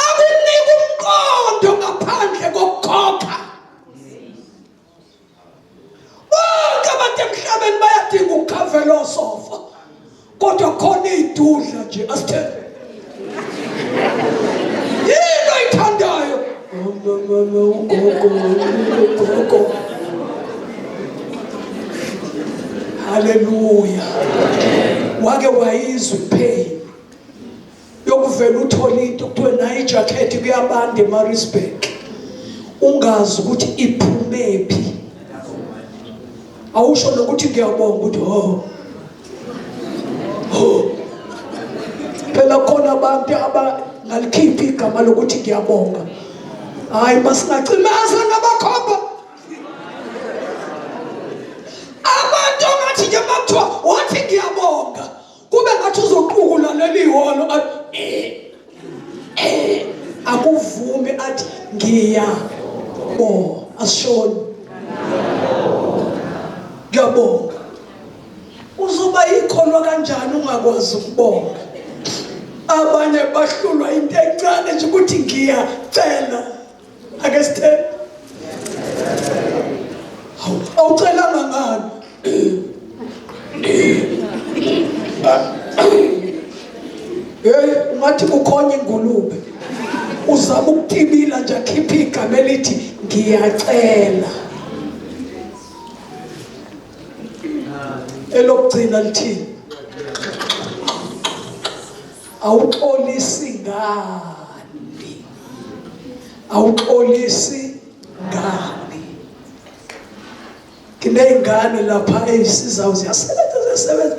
Akunika umqondo ngaphandle kokukhokha. Bonke abantu emhlabeni bayadinga ukukhavela osofa, kodwa khona idudla nje asithele. Yini oyithandayo? Ugogo. Haleluya. Wake wayizwa ipain yokuvela uthola into kuthiwe nayo ijakhethi kuyabanda eMaritzburg, ungazi ukuthi iphumephi. Awusho nokuthi ngiyabonga ukuthi phela khona abantu abangalikhiphi igama lokuthi ngiyabonga. Hayi masingacimeza ngabakhomba. nje makuthiwa wathi ngiyabonga kube ngathi uzoqukula leli holo akuvumi athi ngiyabonga asishoni ngiyabonga. Uzoba ikholwa kanjani ungakwazi ukubonga? Abanye bahlulwa into encane nje ukuthi ngiyacela. Ake sithe awucelanga ngani? Ungathi kukhonye ingulube uzama ukutibila nje akhipha igama elithi ngiyacela. Elokugcina lithini? Awuxolisi ngani? Awuxolisi ngani? Kineyingane lapha ezisizayo ziyasebenza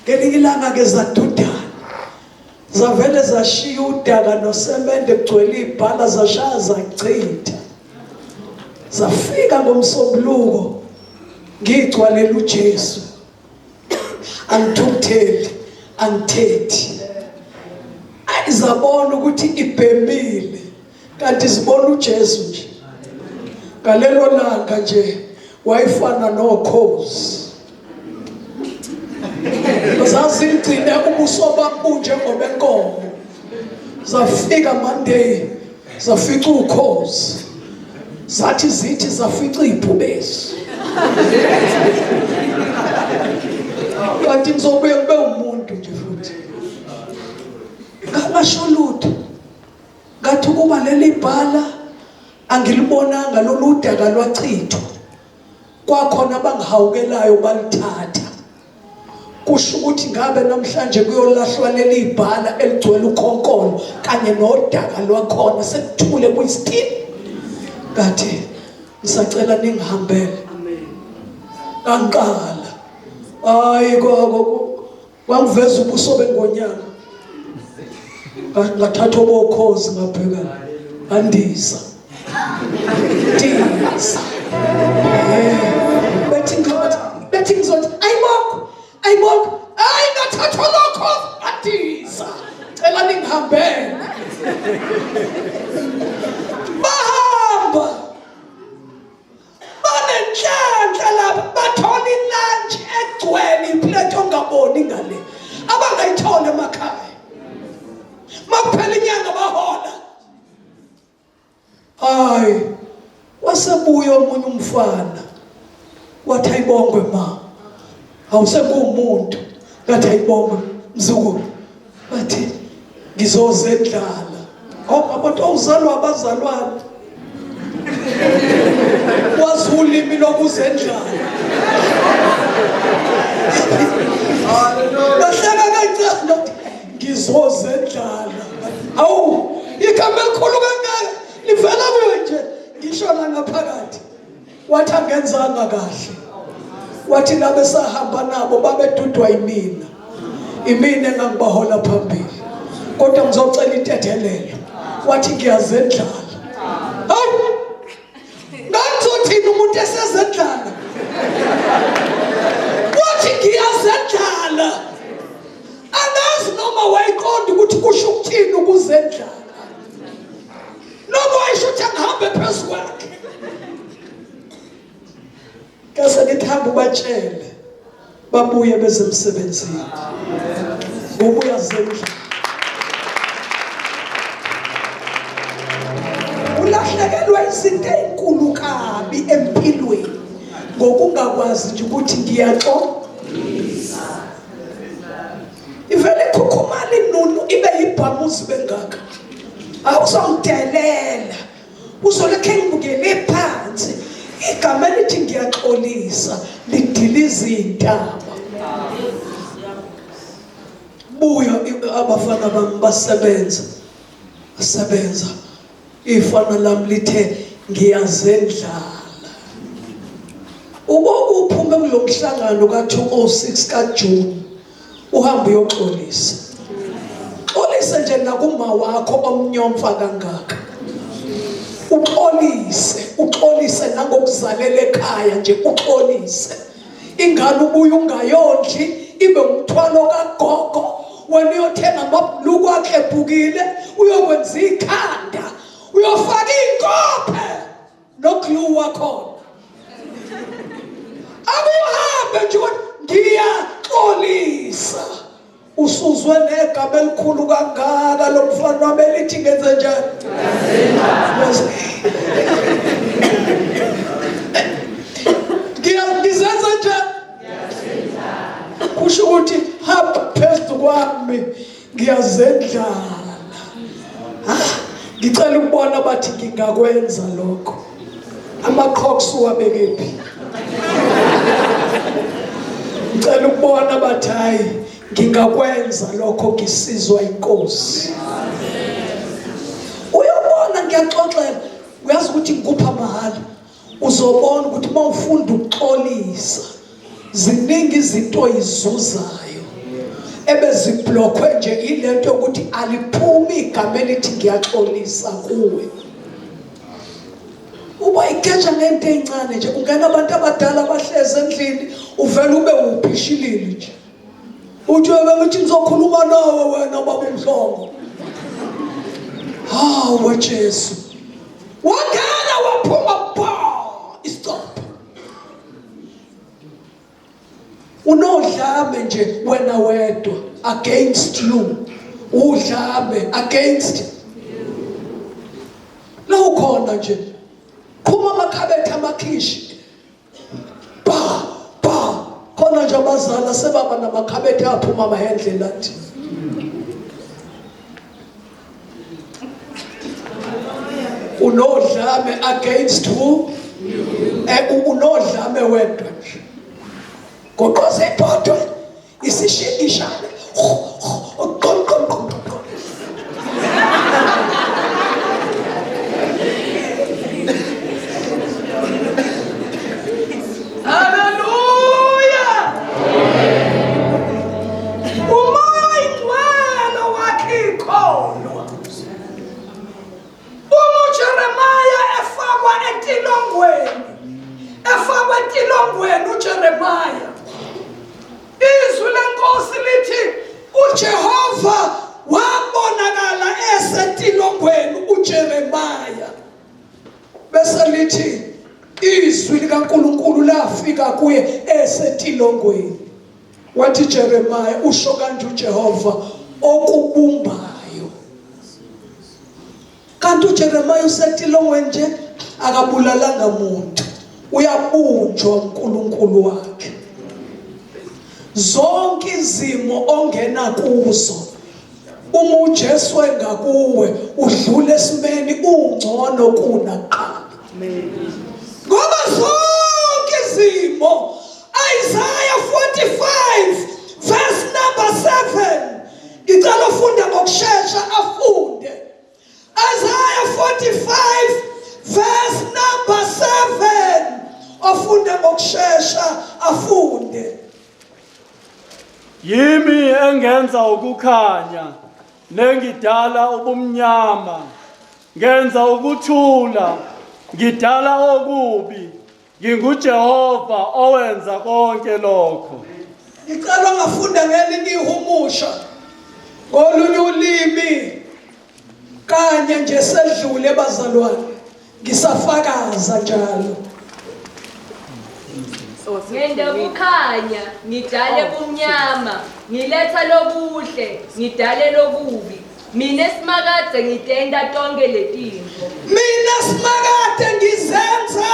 ngelinye ilanga ke zadudana zavele zashiya udaka nosemende kugcwele ibhala zashaya zachitha zafika ngomsombuluko ngigcwalela uJesu angithukutheli angithethi ayizabona ukuthi ibhemile kanti zibona uJesu nje ngalelo langa nje wayifana nokhozi zazigcine ubuso babunje ngobenkomo zafika Monday zafica ukhozi zathi zithi zafica iphubesi kanti ngizobuye kube umuntu nje futhi ngasho lutho ngathi kuba leli bhala angilibonanga loludaka lwachithwa kwakhona abangihawukelayo balithatha kusho ukuthi ngabe namhlanje kuyolahlwa leli bhala eligcwele ukhonkolo kanye nodaka lwakhona sekuthule kuyisithini ngathi ngisacela ningihambele kanqala hayi kwangiveza ubuso bengonyama ngathatha obokhozi ngabheka andisa tisa bethi ngizothi ayibonga hayi ngathatha lokho andisa cela ningihambele bahamba banenhlanhla lapha bathola ilunch egcwele iplate ongaboni ngale abangayithola emakhaya makuphela inyanga bahola hayi wasebuya omunye umfana wathi ayibongwe ma awusekumuntu ngathi ayibongwe mzukulu bathi ngizozendlala abantu awuzalwa abazalwane wazi ulimi lokuzendlala bahleka kancane ngizozendlala awu igama elikhulu kangaka livela kuyo nje ngishona ngaphakathi wathi angenzanga kahle wathi labe sahamba nabo babedudwa imina engangibahola phambili kodwa ngizocela intethelelo wathi ngiyazendlala hawu ngathi umuntu esezendlala wathi ngiyazendlala angazi noma wayiqonda ukuthi kusho ukuthini ukuzendlala noma wayisho ukuthi angihambe phezu kwakhe kase ngithamba ubatshele babuye beze emsebenzini ubuya zendlala ulahlekelwe izinto ezinkulu kabi empilweni ngokungakwazi nje ukuthi ngiyaxolisa ivele khukhumala inunu ibe yibhamuzi bengaka awuzongidelela uzolekhe ngibukele phansi igama elithi ngiyaxolisa lidiliza intaba buya abafana bami basebenza ifana lami lithe ngiyazendlala uphume kulomhlangano ka-206 kaJuni uhambe uyoxolisa xolisa nje nakuma wakho omnyomfa kangaka uxolise nangokuzalela ekhaya nje uxolise ingane ubuye ungayondli ibe umthwalo kagogo. Wena uyothenga amabhuluku akhe ebhukile, uyokwenza ikhanda, uyofaka inkophe noglue wakhona. Akuhambe nje ngiyaxolisa. Usuzwe negama elikhulu kangaka lomfana wami elithi ngenze njani? Ngizenza njani? Kusho ukuthi hamba phezu kwami ngiyazendlala. Ngicela ukubona bathi ngingakwenza lokho. Amaqhoks wabekephi? Ngicela ukubona bathi hayi ngingakwenza lokho ngisizwa inkosi. Uyabona ngiyaxoxela, uyazi ukuthi ngikupha mahala. Uzobona ukuthi mawufunda ukuxolisa ziningi izinto izuzayo ebeziblockwe nje ilento yokuthi aliphumi igama elithi ngiyaxolisa kuwe. Uba ikeja ngento encane nje, ungena abantu abadala abahleze endlini uvela ube uphishilile nje. Uthi ukuthi ngizokhuluma nawe wena baba umhlongo. Hawu Jesu. Wangena waphuma stop. Unodlame nje wena wedwa against you. Udlame against you. La ukhona nje. Khuma amakhabethe amakhishi. Khona nje abazala sebaba namakhabethe aphuma amahendle lathi. Unodlame against who? Unodlame wedwa nje. Goqoze ibhodwe isishingishane. Jehova wabonakala esentilongweni uJeremiah. Bese lithi izwi likaNkulunkulu lafika kuye esentilongweni. Wathi Jeremiah, usho kanje uJehova okubumbayo. Kanti uJeremiah usentilongweni nje akabulalanga muntu. Uyabunjwa uNkulunkulu wakhe. Zonke izimo ongena kuzo uma uJesu engakuwe udlule esimeni ungcono kunaqala. Ngoba zonke izimo Isaiah 45 verse number 7 ngicela ufunda ngokusheshsha afunde. Isaiah 45 verse number 7 afunde ngokusheshsha afunde. Yimi engenza ukukhanya nengidala ubumnyama, ngenza ukuthula ngidala okubi, nginguJehova owenza konke lokho. Ngicela ngafunda ngelinye ihumusha ngolunye ulimi kanye nje sedlule bazalwane ngisafakaza njalo. Ngenda ukukhanya ngidale ubumnyama, ngiletha lobuhle ngidale lobubi, mina simakade ngitenda tonke letinto. Mina simakade ngizenza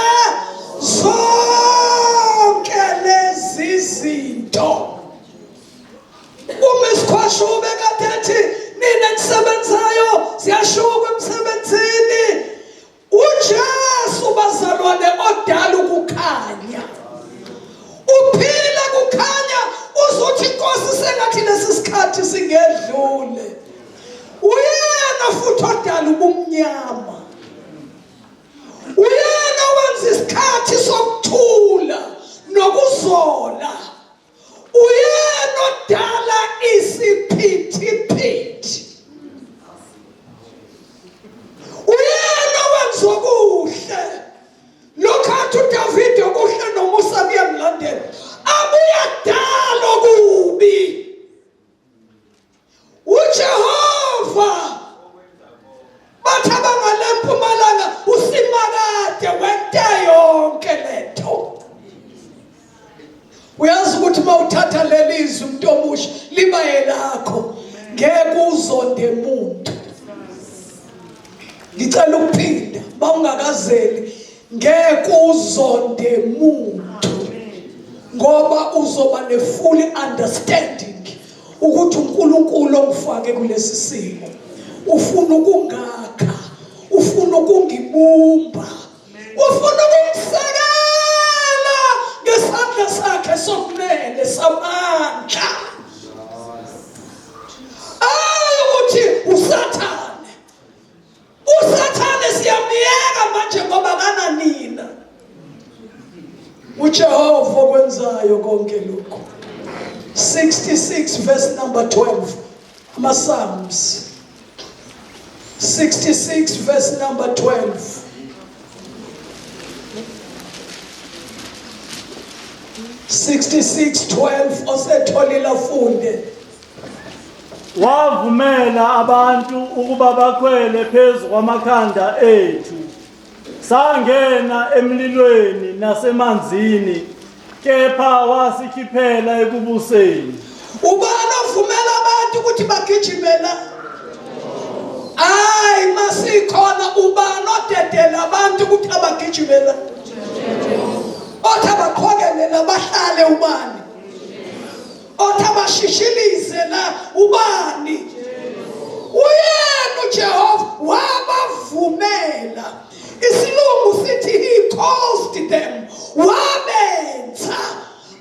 zonke lezi zinto. Umesikhwashube kade ethi mina nisebenzayo siyashuka emsebenzini. uJesu bazalwane odala ukukhanya. Uphila kukhanya uzothi inkosi sengathi lesi sikhathi singedlule. Uyena futhi odala ubumnyama. Uyena wenza isikhathi sokuthula nokuzola. Uyena odala isiphithiphithi. Uyena wenza okuhle. Lokhathi uDavide okuhle noMusa kuyamlandela. ngicela ukuphinda bawungakazeli ngeke uzonde muntu ngoba uzoba ne-full understanding ukuthi uNkulunkulu ongifake kulesi simo ufuna ukungakha, ufuna ukungibumba, ufuna ukungisekela ngesandla sakhe sokunene samandla. Ukuthi usathane siyamiyeka manje ngoba kananina uJehova okwenzayo konke lokho. 66 verse number 12 ama-Psalms 66 verse number 12. Osetholile afunde. Wavumela abantu ukuba bakhwele phezu kwamakhanda ethu. Sangena emlilweni nasemanzini, kepha wasikhiphela ekubuseni. Ubani ovumela abantu ukuthi bagijimela? Hayi masikhona ubani odedela abantu ukuthi abagijimela? Othi abaqhokelela bahlale ubani? Othi abashishilize la ubani? Uyena uJehova wabavumela. Isilungu sithi he caused them. Wabenza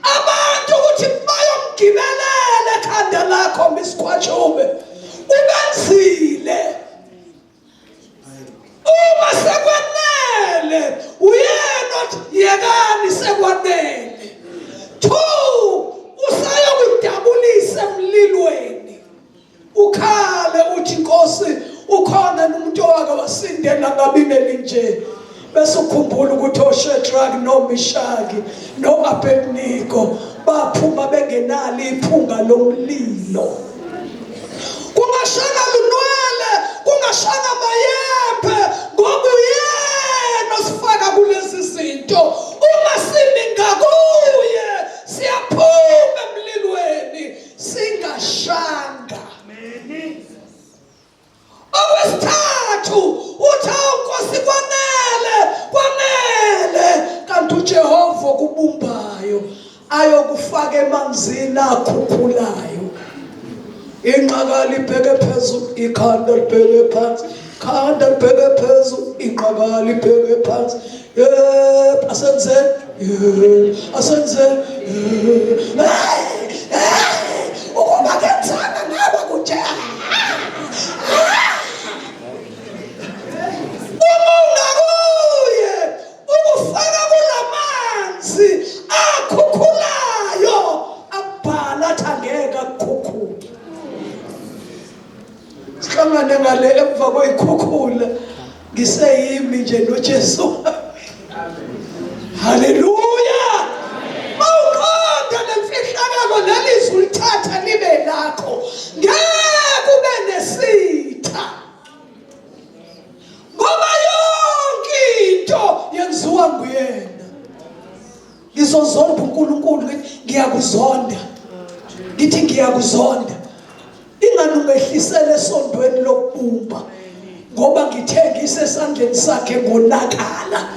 abantu ukuthi bayomgibelele ekhanda lakho misikhwatshube. Ubenzile. Uma sekwanele uyena othi yekani sekwanele. 2 usayokudabulisa emlilweni. Ukhale uthi Nkosi ukhona nomuntu owake wasindela ngabineli nje. Bese ukhumbula ukuthi oShadrach noMeshaki noAbednego baphuma bengenalo iphunga lomlilo. Kungashana lunwele, kungashana mayephe ngoba uyena osifaka kulezi zinto. Uma simi ngakuye siyaphuma emlilweni singashanga. Okwesithathu uthi Nkosi kwanele kanti uJehova kubumbayo ayokufaka emanzini akhukhulayo. Inqakala ibheke phezulu, ikhanda libheke phansi, khanda libheke phezulu, inqakala ibheke phansi. Asenzeni ukuba kenzana ngaba kunje. Ukufaka kulamanzi akhukhulayo abhala athi angeke akukhukhule. Sihlangane ngale emva kweyikhukhula ngiseyimi nje noJesu. Haleluya. Mawuqonda lemfihlakalo lelizwi lithatha libe lakho. Ngeke ube nesitha. Ngoba yonke into yenziwa nguyena. Ngizozonda uNkulunkulu, ngiyakuzonda. Ngithi ngiyakuzonda. Ingani umehlisele esondweni lokubumba ngoba ngithe ngisesandleni sakhe ngonakala.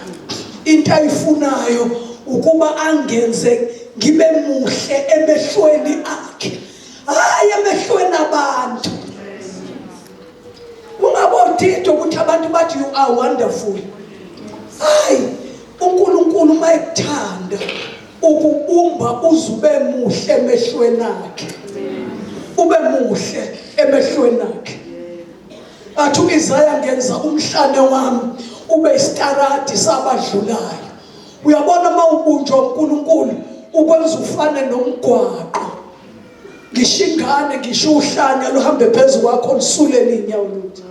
Into ayifunayo ukuba angenze ngibe muhle emehlweni akhe, hayi emehlweni abantu. Ungabodida ukuthi abantu bathi you are wonderful. Hayi uNkulunkulu mayekuthanda ukubumba uzube muhle emehlweni akhe. Ube muhle emehlweni akhe. Athi uIsaya ngenza umhlane wami ube isitaradi sabadlulayo. Uyabona mawubunjwa uNkulunkulu ukwenza ufane nomgwaqo. Ngishingane ngisho uhlanya luhambe phezulu kwakho lisulele inyawo lutho.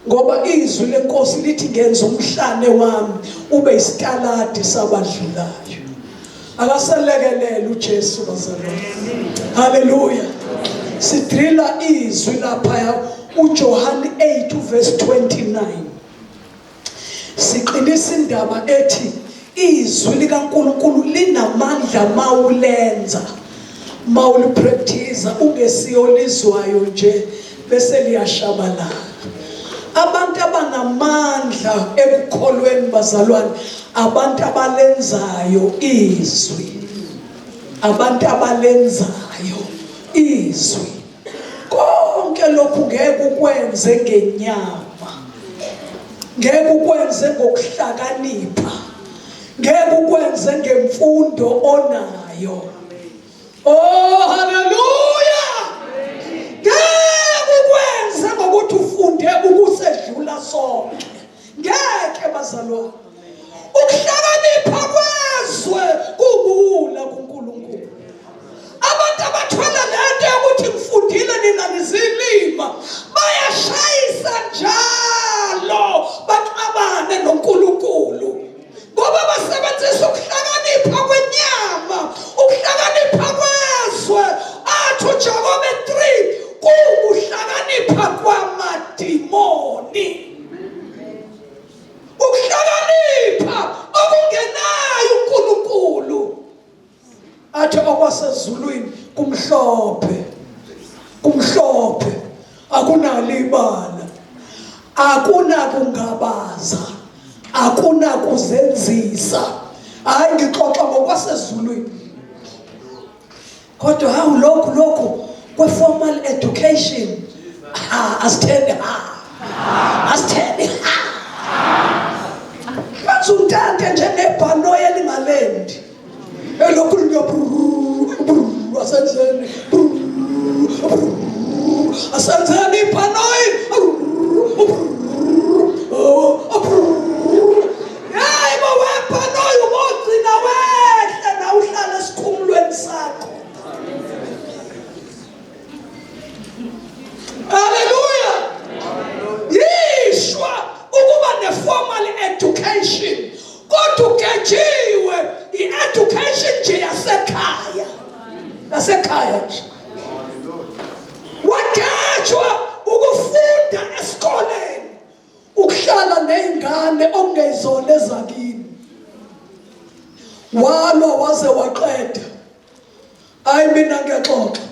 Ngoba izwi leNkosi lithi ngenza umhlane wami ube isitaradi sabadlulayo. Akaselekelele uJesu bazalwane. Haleluya. Sidrila izwi lapha uJohane 8 verse 29. Siqinisa indaba ethi izwi likaNkulunkulu linamandla mawulenza, mawulipractice ungesiyolizwayo nje bese liyashabalala. Abantu abanamandla ekukholweni bazalwane, abantu abalenzayo izwi. Abantu abalenzayo izwi. Konke lokhu ngeke ukwenze ngenyama. Ngeke ukwenze ngokuhlakanipha. Ngeke ukwenze ngemfundo onayo. Oh hallelujah. Ngeke ukwenze ngokuthi ufunde ukusedlula sonke. Ngeke bazalwane. Ukuhlakanipha kwezwe kubula kuNkulunkulu. Abantu abathwala lento yokuthi ngifundile nina nizilima bayashayisa njalo baxabane noNkulunkulu. Ngoba basebenzisa ukuhlakanipha kwenyama, ukuhlakanipha kwezwe. Athi uJakobe 3 kuwukuhlakanipha kwamadimoni. Ukuhlakanipha okungenayo uNkulunkulu. Athi okwasezulwini kumhlophe. Kumhlophe. Akunalibala. Akunakungabaza. Akunakuzenzisa. Hayi ngixoxa ngokwasezulwini. Kodwa hawu lokhu kwe-formal education. Asitheni asitheni Bazundante njengebhano elingalendi. Elokhu liyo asenzeni. Asenzeni ibhanoyi. Hayi bawebhanoyi ubogcina wehle na uhlala esikhumulweni sakho. Hallelujah. Yishwa ukuba ne-formal education. Kodwa ugejiwe i-education nje yasekhaya. Yasekhaya nje. Wagejwa ukufunda esikoleni. Ukuhlala nezingane okungezona ezakini. Walwa waze waqeda. Hayi mina ngiyaxoxa.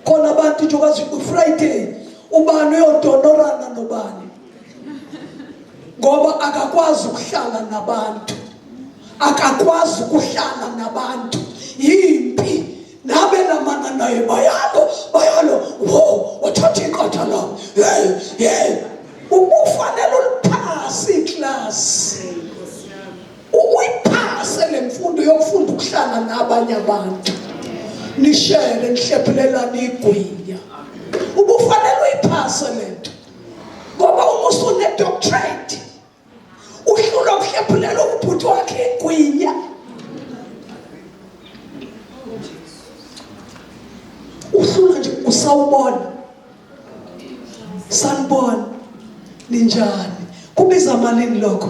Khona abantu nje kwazi uFriday ubani uyodonorana nobani. Ngoba akakwazi ukuhlala nabantu. Akakwazi ukuhlala nabantu. Yimpi nabe namana naye bayalo wo wathatha iqatha la. Ufanele uliphase iclass. Uyiphase lemfundo yokufunda ukuhlala nabanye abantu. Nishele nihlephulelana igwinya. Ubufanele uyiphase lento. Ngoba uma usune doctorate uhlula ukuhlephulela ubhuti wakhe igwinya. Uhlula nje usawubona. Sanibona ninjani? Kubiza malini lokho?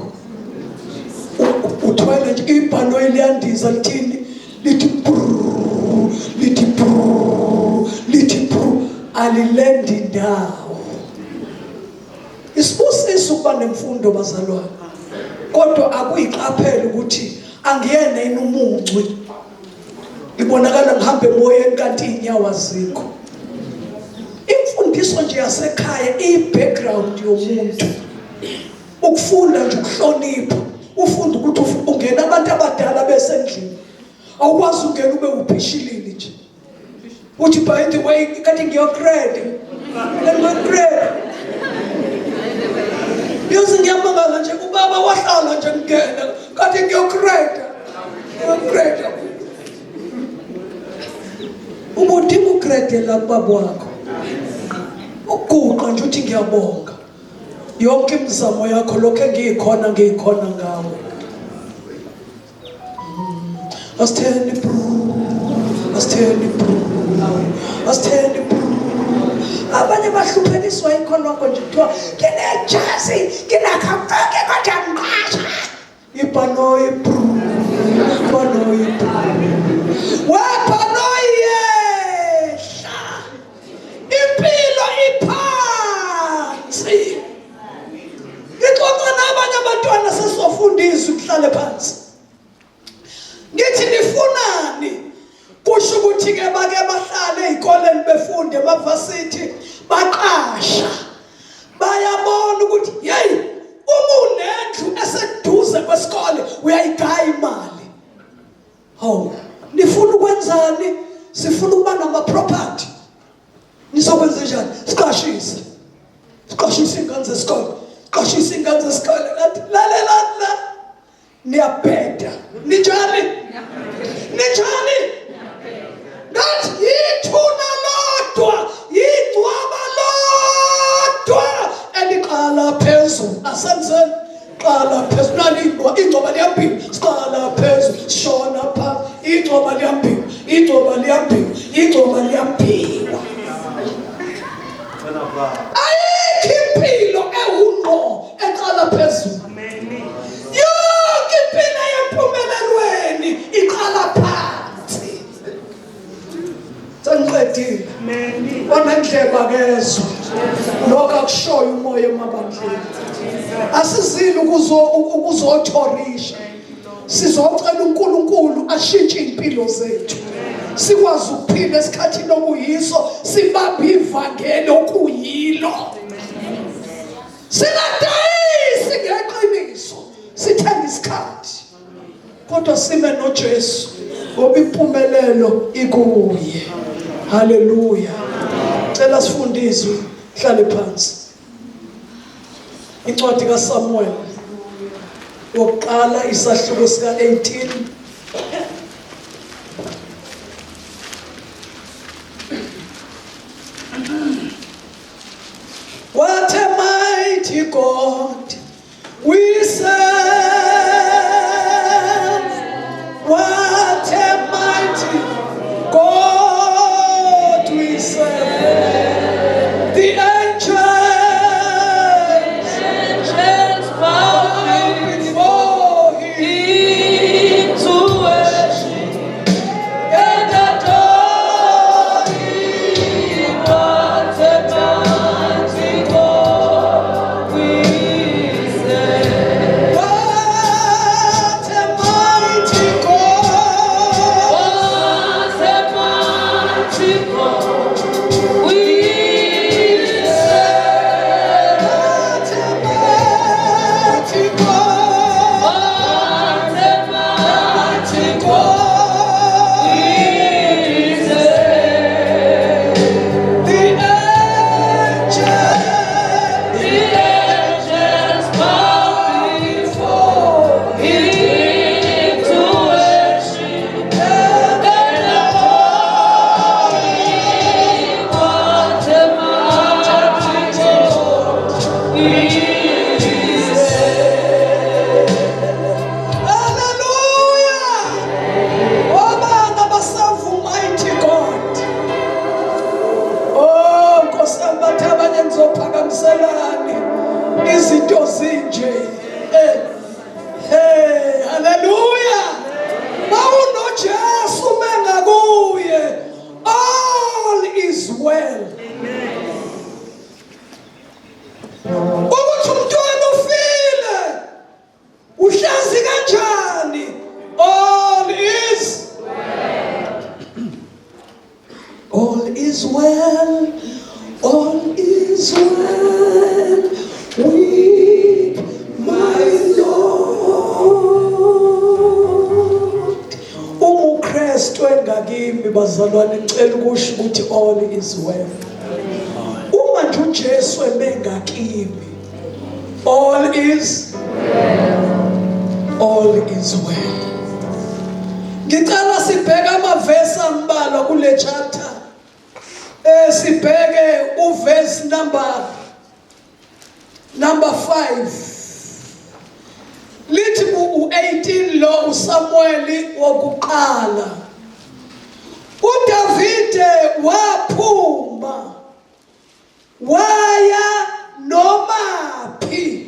Uthwele nje ibhano eliyandiza lithini? Lithi alilendi ndawo. Isibusiso ukuba nemfundo bazalwane. Kodwa akuyiqaphela ukuthi angiyena yini umuncwi. Ibonakala ngihambe emoyeni kanti inyawo azikho. Imfundiso nje yasekhaya i-background yomuntu. Ukufunda nje ukuhlonipha. Ufunda ukuthi ungena abantu abadala besendlini. Awukwazi ungena ube uphishilile nje. Uthi by the way kanti ngiyograde. Ngiyograde. Yuzi ngiyamangala nje ubaba wahlala nje ngena kanti ngiyograde. Ngiyograde. Ubudinga ugrade la kubaba wakho. Uguqa nje uthi ngiyabonga. Yonke imizamo yakho lokho engiyikhona ngawe. Asitheni abanye bahluphekiswa ikhono lakho nje kuthiwa nginejazi nginakhamfeke kodwa ngiqasha ibhanoyi webhanoyi yehla impilo iphansi. Ngixoxa nabanye abantwana sesofundiswa ukuhlala phansi. Ngithi nifunani? Kusho ukuthi ke bake bahlale ezikoleni befunde emavasithi baqasha. Bayabona Hawu, nifuna ukwenzani? Sifuna ukuba nama-property. Nizokwenza njani? Siqashise. Siqashise ingane zesikole. Siqashise ingane zesikole. Lalelani la. Niyabheda. Ninjani? Ninjani? Ngathi yithuna lodwa, yingcwaba lodwa eliqala phezulu. Asenzeni qala phezulu. Nani ingcwaba liyambili. Siqala phezulu, sishona phansi. Ingcwaba liyambili. Ingcwaba liyambili. Ingcwaba liyambili. Ayikho impilo ewungqo eqala phezulu. Yonke impilo yempumelelweni iqala phansi. Sengiqedile. Wanendleba kezwe. Lokho akushoyo umoya emabandleni. Asizile ukuzothorisha. Sizocela uNkulunkulu ashintshe impilo zethu. Sikwazi ukuphila esikhathini okuyiso, sibambe ivangeli okuyilo. Singadayisi ngeqiniso, sithenge isikhathi. Kodwa sime noJesu ngoba impumelelo ikuye. Haleluya. Cela sifundiswe, hlale phansi. Incwadi kaSamuel wokuqala isahluko sika 18. What a mighty God we serve. What a mighty God we serve. The angels bow before him to worship and adore him. What a mighty God we serve. What a mighty God. What a mighty God we serve. What a mighty God. What a mighty God we serve. The angels bow before him to worship and adore him. What a mighty God we serve. Hallelujah. Obana basavu mighty God. Oh, Nkosi yami bathe abanye nizophakamiselani izinto zinje. Hey, hallelujah. MawunoJesu mengakuye, all is well. Ukuthi umntwana ufile, uhlazi kanjani? All is all is well, all is well with my Lord. UKristu engakimi bazalwane ngicela ukusho ukuthi all is well. Uma nje uJesu ebengakimi, all is well. Ngicela sibheke amavesi ambalwa kule chapter. Sibheke uverse number 5. Lithi u18 lo uSamuel wokuqala. uDavide waphuma waya nomaphi.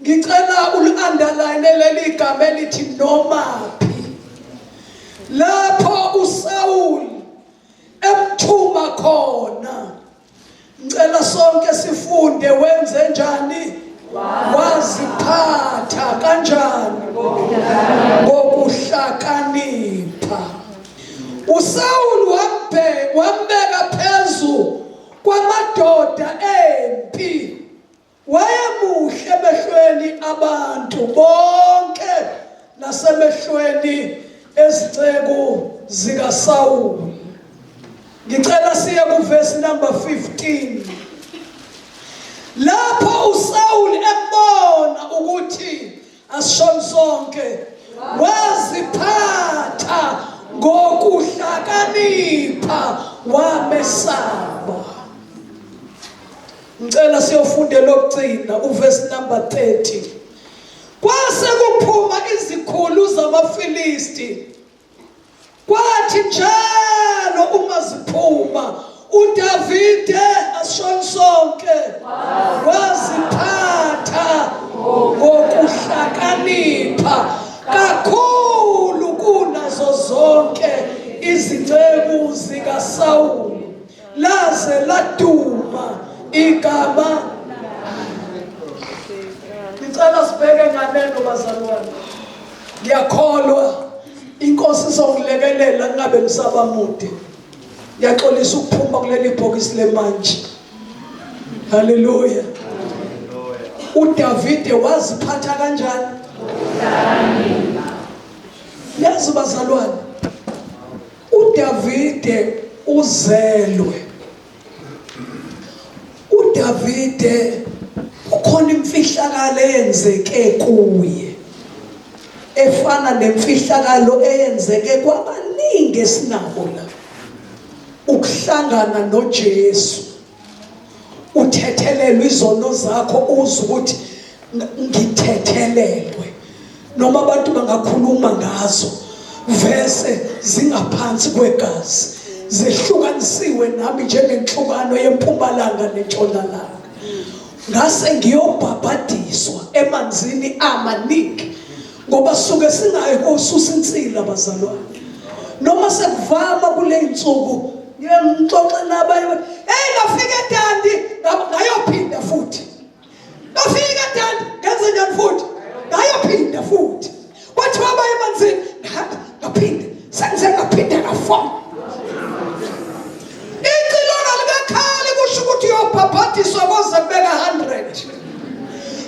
Ngicela uli-underline leli gama elithi nomaphi. Lapho uSaul emthuma khona. Ngicela sonke sifunde wenze njani? Waziphatha kanjani? Ngokuhlakanipha. uSaul wambeka phezu kwamadoda empi. Wayemuhle emehlweni abantu bonke nasemehlweni ezicebo zikaSawuli. Ngicela siye kuverse number 15. Lapho uSawuli ebona ukuthi asishoni sonke waziphatha ngokuhlakanipha wamesaba. Ngicela siyofunda lokugcina uverse number 30. Kwase kuphuma izikhulu zamaFilisti. Kwathi njalo uma ziphuma uDavide asishoni sonke waziphatha ngokuhlakanipha kakhulu kunazo zonke izingcebu zikaSawuli, laze laduma igama. Ngicela sibheke nganeno bazalwane. Ngiyakholwa inkosi izongilekelela ngabe ngisaba mude. Ngiyaxolisa ukuphuma kuleli bhokisi lemanje. Haleluya. uDavide waziphatha kanjani? Yazi bazalwane, uDavide uzelwe. uDavide ukhona imfihlakalo eyenzeke kuye efana nemfihlakalo eyenzeke kwabaningi esinabo la. Ukuhlangana noJesu, uthethelelwe izono zakho, uzwe ukuthi ngithethelelwe, noma abantu bangakhuluma ngazo vese zingaphansi kwegazi, zehlukanisiwe nami njengenhlukano yempumalanga nentshonalanga. Ngase ngiyobhabhadiswa emanzini amaningi ngoba suke singayi kosusa insila bazalwane. Noma sekuvama kule insuku ngiyangixoxa nabayo, hey ngafika eDandi ngayophinda futhi, ngafika eDandi ngenze njani futhi, ngayophinda futhi, kwathi baba emanzini ngaphinda senze ngaphinda ka4. Icilona likakhali kusho ukuthi uyobhabhadiswa koze kubeka 100.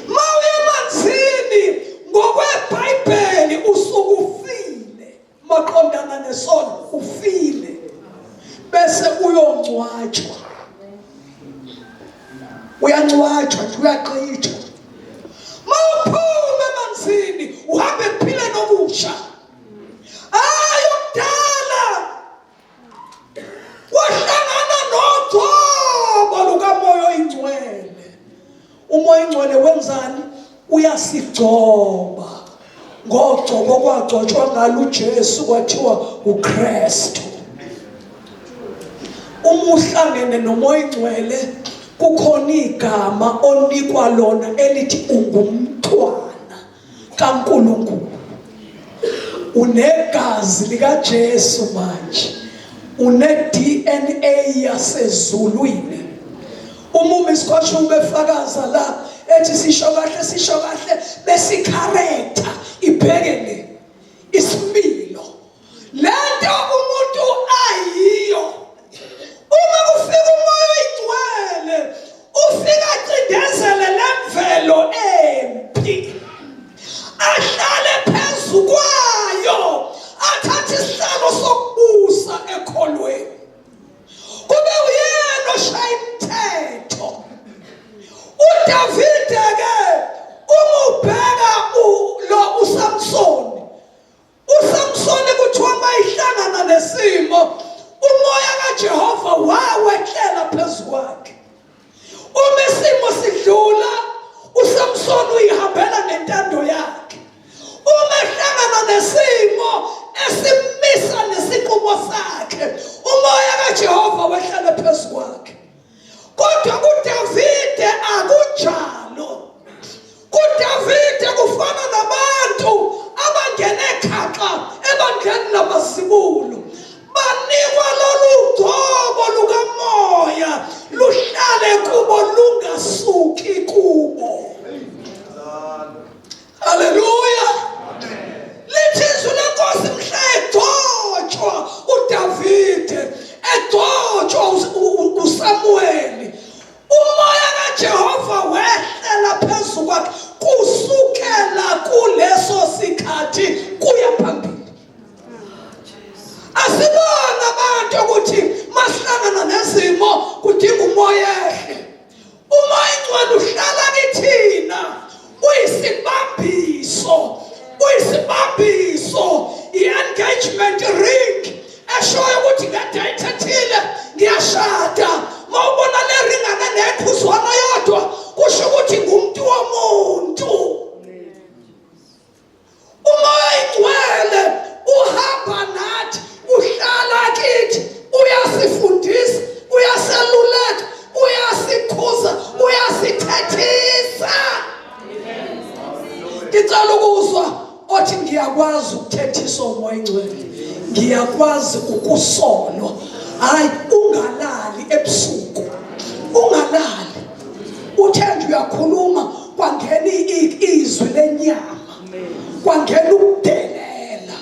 Mawuye emanzini ngokweBhayibheli usuke ufile, maqondana nesono ufile, bese uyongcwatshwa. Uyangcwatshwa, uyaqithwa. Mawuphuma emanzini uhambe kuphile nobusha. Ayokudala wahlangana noGcobo lukaMoya Oyingcwele. uMoya Oyingcwele wenzani? Uyasigcoba ngogcobo kwagcotshwa ngalo uJesu kwathiwa uKristu. Uma uhlangene noMoya Oyingcwele kukhona igama onikwa lona elithi ungumntwana kaNkulunkulu. Unegazi likaJesu manje, une-DNA yasezulwini. Uma isikhoshi ubefakaza la ethi sisho kahle besikharetha ibhekele isimilo lento umuntu ayiyo. Uma kufika uMoya Oyingcwele ufika acindezele lemvelo empi, ahlale phezu kwayo, athathe isihlalo sokubusa ekholweni, kube uyena oshaya imithetho. uDavide-ke uma ubheka lo uSamsoni kuthiwa mayihlangana nesimo umoya kaJehova wawehlela phezu kwakhe. Uma isimo sidlula uSamsoni uyihambela ngentando yakhe. Uma ehlangana nesimo esimisa nesiqumo sakhe umoya kaJehova wehlela phezu kwakhe. Kodwa kuDavide akunjalo. kuDavide kufana nabantu abangene ekhaka ebandleni lamazibulo, banikwa lolu gcobo lukaMoya luhlale kubo lungasuki kubo. Haleluya. Lithi izwi leNkosi mhla egcotshwa uDavide, egcotshwa uSamueli, umoya kaJehova wehlela phezu kwakhe kusukela kuleso sikhathi kuya phambili. ukumelana nezimo kudinga umoya ehle. Umoya Oyingcwele uhlala kithina uyisibambiso i-engagement ring eshoyo ukuthi ngadate ethile ngiyashada. Mawubona le ringana nephuzwana yodwa kusho ukuthi ngumuntu womuntu. Umoya Oyingcwele uhamba nathi, uhlala kithi, uyasifundisa, uyaseluleka, uyasikhuza, uyasithethisa. Ngicela ukuzwa othi ngiyakwazi ukuthethisa umoya Oyingcwele, ngiyakwazi ukusolwa. Hayi, ungalali ebusuku, ungalali. Uthe nje uyakhuluma kwangena izwi lenyama, kwangena ukudelela.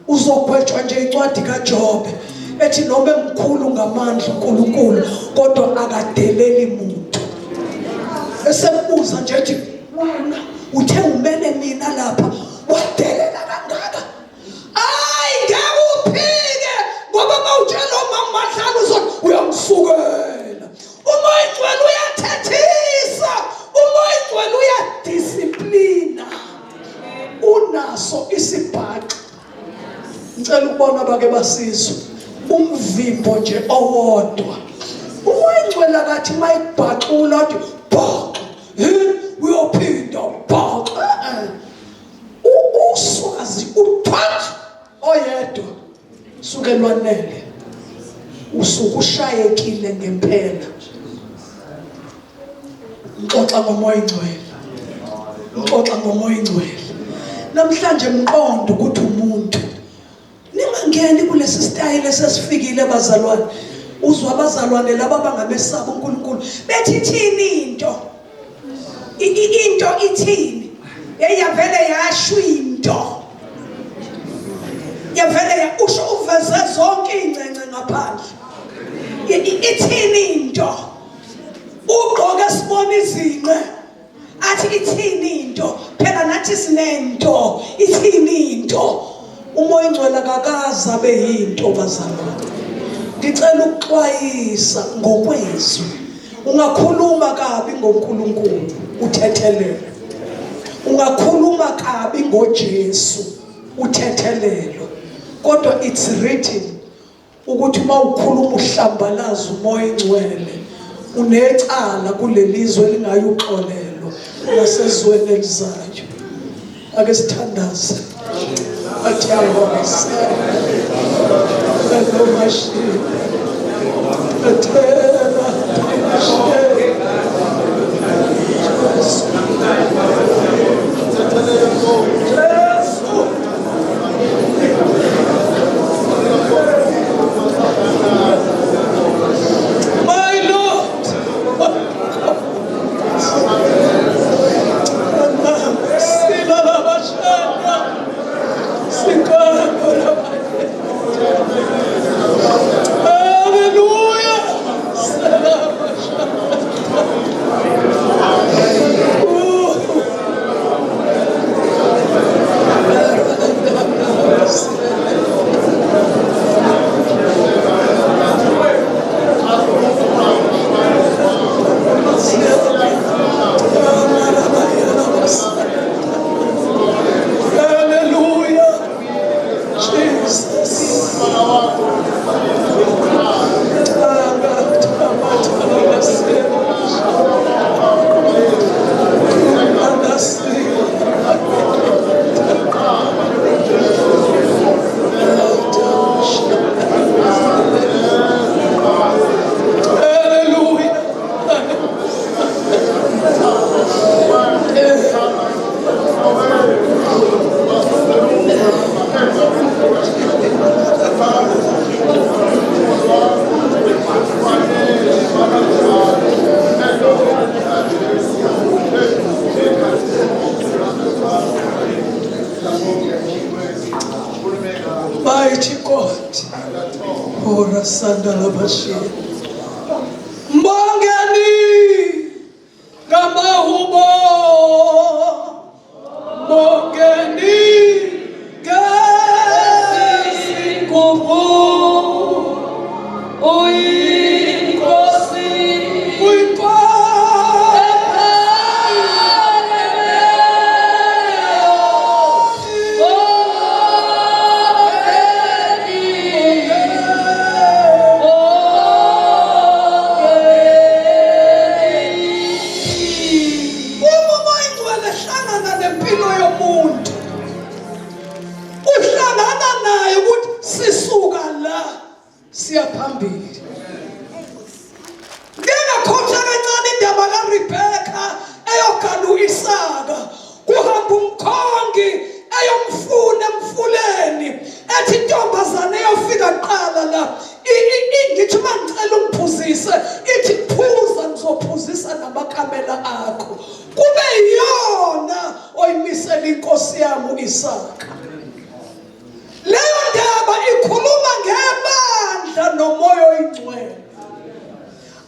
Uzogwetshwa nje incwadi kaJobe ethi noma emkhulu ngamandla uNkulunkulu kodwa akadeleli muntu. Esembuza nje ethi wena uthe umene mina lapha wadelela kangaka. Hayi, ngeke uphike ngoba mawutshela uMama Mahlalo uzothi uyamsukela. Umoya Oyingcwele uyathethisa, umoya Oyingcwele uyadisiplina, unaso isibhaxa. Ngicela ukubona bake basizwe umvimbo nje owodwa. Umoya Oyingcwele akathi mayibhaxula athi bhaxa, uyophinda bhaxa. Uswazi uphathi oyedwa sukelwanele, usukushayekile ngempela. Ngixoxa ngomoya Oyingcwele, ngixoxa ngomoya Oyingcwele. Namhlanje mqondo ukuthi umuntu ningangeni kulesi style esesifikile abazalwane. Uzwa abazalwane laba bangamesaba uNkulunkulu bethi ithini into ithini yavele yasho into, yavele usho uveze zonke ingcenge ngaphandle. Ithini into, ugqoke sibona izinqe athi ithini into, phela nathi sinento. Ithini into? Umoya Oyingcwele akakaze abe yinto bazalwane. Ngicela ukuxwayisa ngokwezwi. Ungakhuluma kabi ngoNkulunkulu uthethelele, ungakhuluma kabi ngoJesu uthethelelo. Kodwa it's written ukuthi uma ukhuluma uhlambalaza umoya Oyingcwele unecala kulelizwe elingayuxolelo nasezweni elizayo. Ake sithandaze. Athi yabonisa lo mashini athela my Lord, sila la bashana sikana. Hallelujah. Hallelujah. Jesus. Mighty God, Ora Sandala Bashir, Mbongeni, Gamahubo, Mbongeni, Gasi Kubu, nempilo yomuntu. Uhlangana naye ukuthi sisuka la siya phambili. Ngingakhohlwa kancane indaba kaRebecca eyogana uIsaka. Kuhamba umkhongi eyomfuna emfuleni ethi intombazane eyofika kuqala la ngithi mangicela ungiphuzise ithi phuza ngizophuzisa namakamela akho. Kube yiyona oyimisela inkosi yami uIsaka. Leyo ndaba ikhuluma ngebandla nomoya oyingcwele.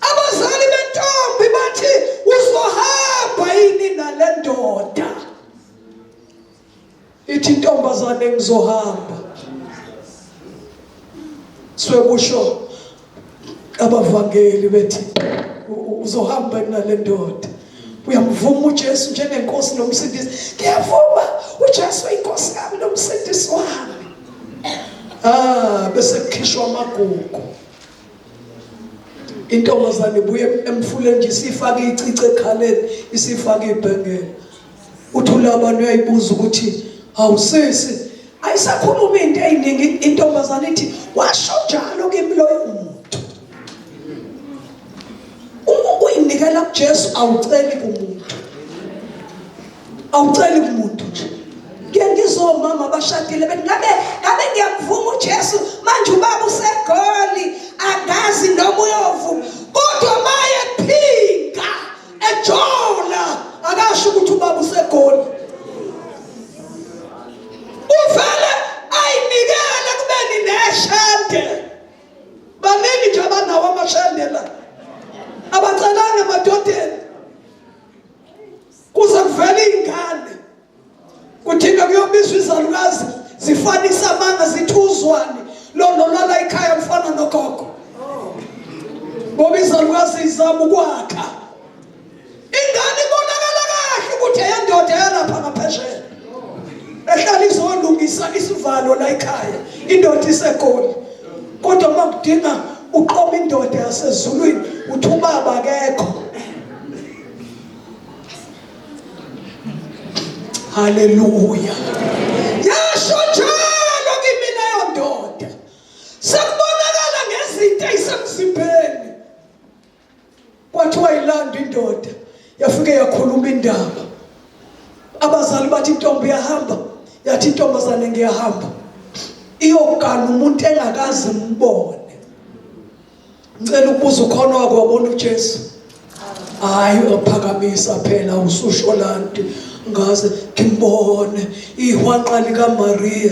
Abazali bentombi bathi uzohamba yini nale ndoda? Ithi intombazane ngizohamba. Sekusho abavangeli bethi uzohamba nale ndoda. Uyamvuma uJesu njengenkosi nomsindisi. Ngiyavuma uJesu inkosi yami nomsindisi wami. Bese kukhishwa amagugu. Intombazane buye emfuleni nje isifaka icice ekhaleni, isifaka ibhengela. Uthula abantu uyayibuza ukuthi awusisi ayisakhuluma into eyiningi. Intombazane ithi washo njalo kimi loyo muntu. Uyinikela kuJesu awuceli kumuntu. Awuceli kumuntu nje. Ngizomama abashadile bethi ngabe ngiyamvuma uJesu manje ubaba usegoli akazi noma uyovuma kodwa maye phinga ejola akasho ukuthi ubaba usegoli. Uvele ayinikele kubeni neshade. Baningi nje abanawo amashade la abacelanga emadodeni kuze kuvele ingane. Kuthinga kuyobizwa izalukazi zifanisa amanga zithuzwane lo nolala ekhaya mfana nogogo. Ngoba izalukazi izama ukwakha. Ingane ibonakala kahle ukuthi eyandoda yalapha ngaphesheya. Ehlala izolungisa isivalo la ekhaya. Indoda iseGoli. Kodwa makudinga uqoma indoda yasezulwini uthi ubaba akekho. Hallelujah. Yasho njalo kimi leyo ndoda. Sekubonakala ngezinto ezisemzimbeni. Kwathiwa ilanda indoda. Yafike yakhuluma indaba. Abazali bathi intombi yahamba. Yathi intombazane ngiyahamba. Iyogana umuntu engakazi mbone. Ngicela ukubuza ukhona wakwabona uJesu. Hayi uphakamisa phela ususho lanti. Ngaze ngimbone ihwanqa likaMaria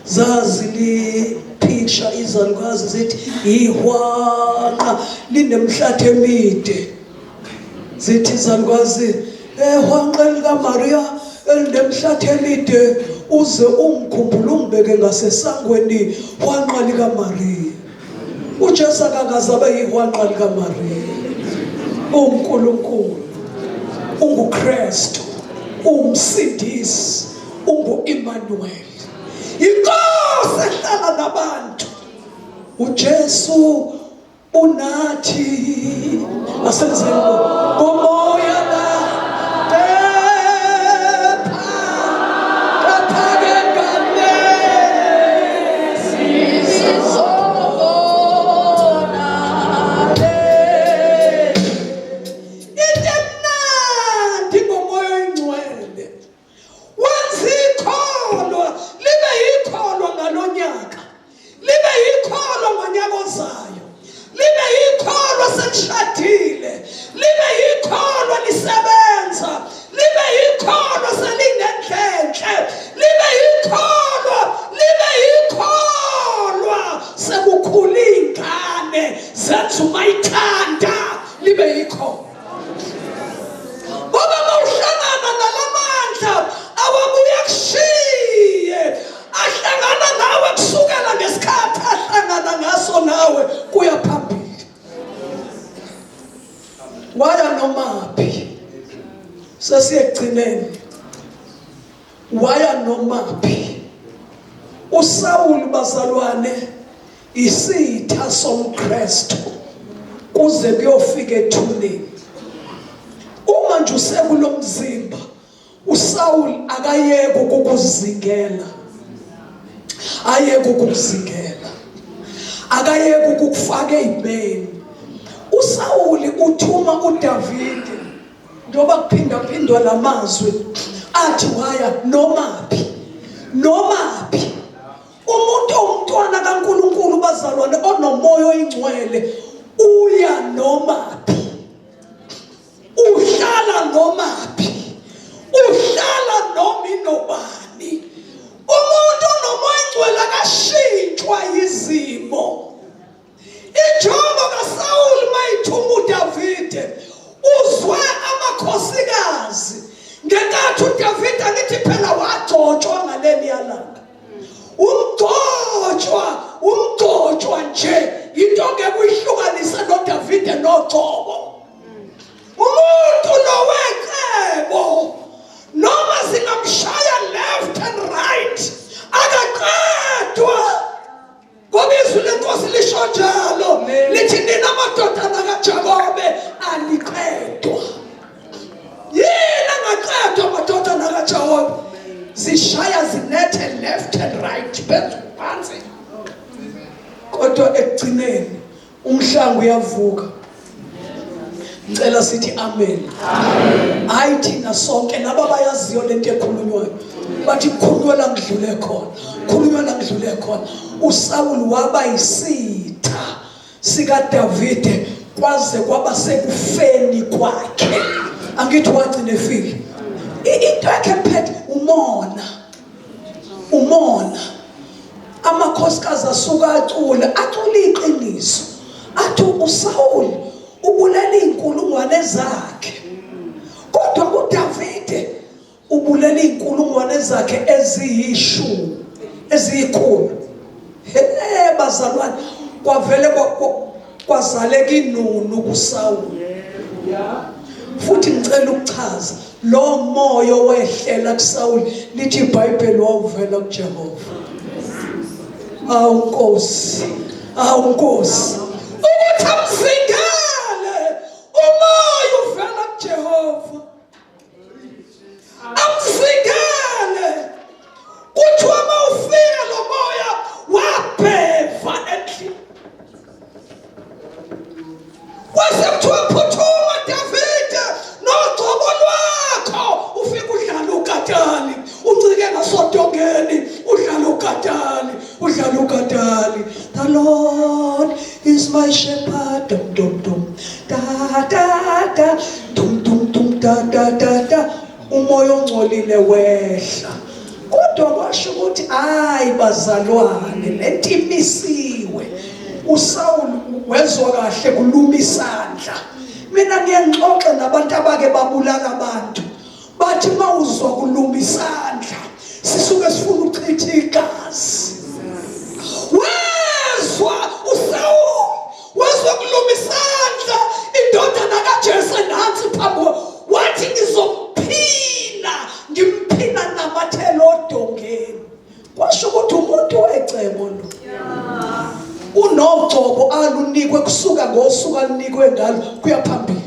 zazi lipicture izalukazi zithi ihwanqa linemhlathe emide. Zithi izalukazi ihwanqa likaMaria elinemhlathe emide uze ungikhumbule ungibeke ngasesangweni hwanqa likaMaria. uJesu akakazabe ihwanqa likaMaria. uNkulunkulu unguKristu umsindisi ungu-Emmanuel. Inkosi ehlala nabantu. uJesu unathi asenzeni ngomoya la sesiyegcineni. Waya nomaphi uSawuli bazalwane isitha somKristu kuze kuyofika ethuneni. Uma nje usekulomzimba uSaul akayeke ukukuzingela, ayeke ukukuzingela, akayeke ukukufaka ezibeni. uSaul uthuma uDavide njengoba kuphindaphindwa lamazwi athi waya nomaphi umuntu omntwana kaNkulunkulu bazalwane onomoya oyingcwele uya nomaphi, uhlala nomaphi, uhlala noma inobani. Umuntu onomoya oyingcwele akashintshwa izimo. Ijongo kaSaul mayithuma uDavide uzwe amakhosikazi ngenkathi uDavide angithi phela wagcotshwa ngaleli yalanga. Umgcotshwa nje into ngekuyihlukanisa noDavide noGcobo. Umuntu loweqebo noma singamshaya left and right akaqedwa. Ngoba izwi lenkosi lisho njalo lithi nina amadodana kaJakobe aliqedwa. Yena angaqedwa amadodana kaJakobe. Zishaya zinethe left and right phansi. Kodwa ekugcineni umhlangu uyavuka. Ngicela sithi amen. Hayi thina sonke laba bayaziyo lento ekhulunywayo. Bathi kukhulunywa la ngidlule khona. uSaul waba yisitha sikaDavide kwaze kwaba sekufeni kwakhe. Angithi wagcina efile. Into yakhe phethe umona. Amakhosikazi asuka acula iqiniso. Athi uSaul ubulela inkulungwane zakhe. Kodwa uDavide ubulela inkulungwane zakhe eziyikhulu. Bazalwane kwavele kwazaleka inunu kuSaul. Futhi ngicela ukuchaza lo moya wehlela kuSaul lithi iBhayibheli wawuvela kuJehova. Awu Nkosi ukuthi amzingale umoya uvela kuJehova. Amzingale kuthiwa mawufika lo moya wabheva endlini. Kwase kuthiwa phuthuma Davide noGcobo lwakho ufika udlala ugadali uncike ngasodongeni udlala ugadali. The Lord is my shepherd. Dum dum da da da dum dum dum da da da da. Umoya ongcolile wehla. Kodwa kwasho ukuthi hayi bazalwane lento imisiwe. uSaul wezwa kahle kuluma isandla. Mina ngiyangixoxa nabantu abake babulala abantu. Bathi mawuzwa kuluma isandla sisuke sifuna ukuchitha igazi. Wezwa kuluma isandla indodana kaJese nansi phambi wathi ngimphina namathelo odongeni. Kwasho ukuthi umuntu wecebo lo. uNogcobo alunikwe kusuka ngosuku alunikwe ngalo kuya phambili.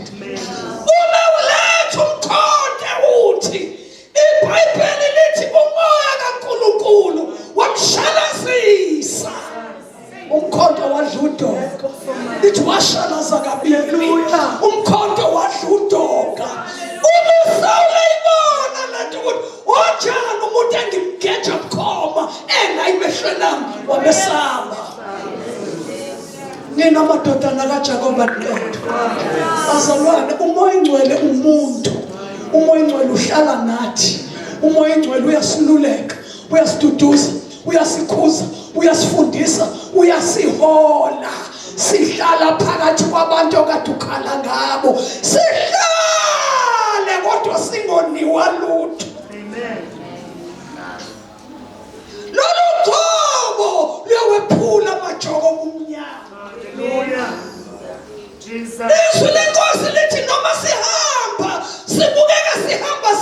Uma uletha umkhonto uthi iBhayibheli lithi umoya kaNkulunkulu wamshalazisa. Umkhonto wadla udonga. Lithi washalaza kabili. Umkhonto wadla udonga. uSaul ayibona lento ukuthi ojana umuntu engimgeja bukhoma engayimehlweni nami wabesaba. Nina amadodana kaJakobe aqedwa. Bazalwane umoya ingcwele umuntu. Umoya ingcwele uhlala nathi. Umoya ingcwele uyasiluleka, uyasiduduza, uyasikhuza, uyasifundisa, uyasihola. Sihlala phakathi kwabantu okade ukhala ngabo. Sihlale kodwa singoniwa lutho. Amen. Lolu Gcobo luyawephula amajoko omnyama. Hallelujah. Jesus. Izwi lenkosi lithi noma sihamba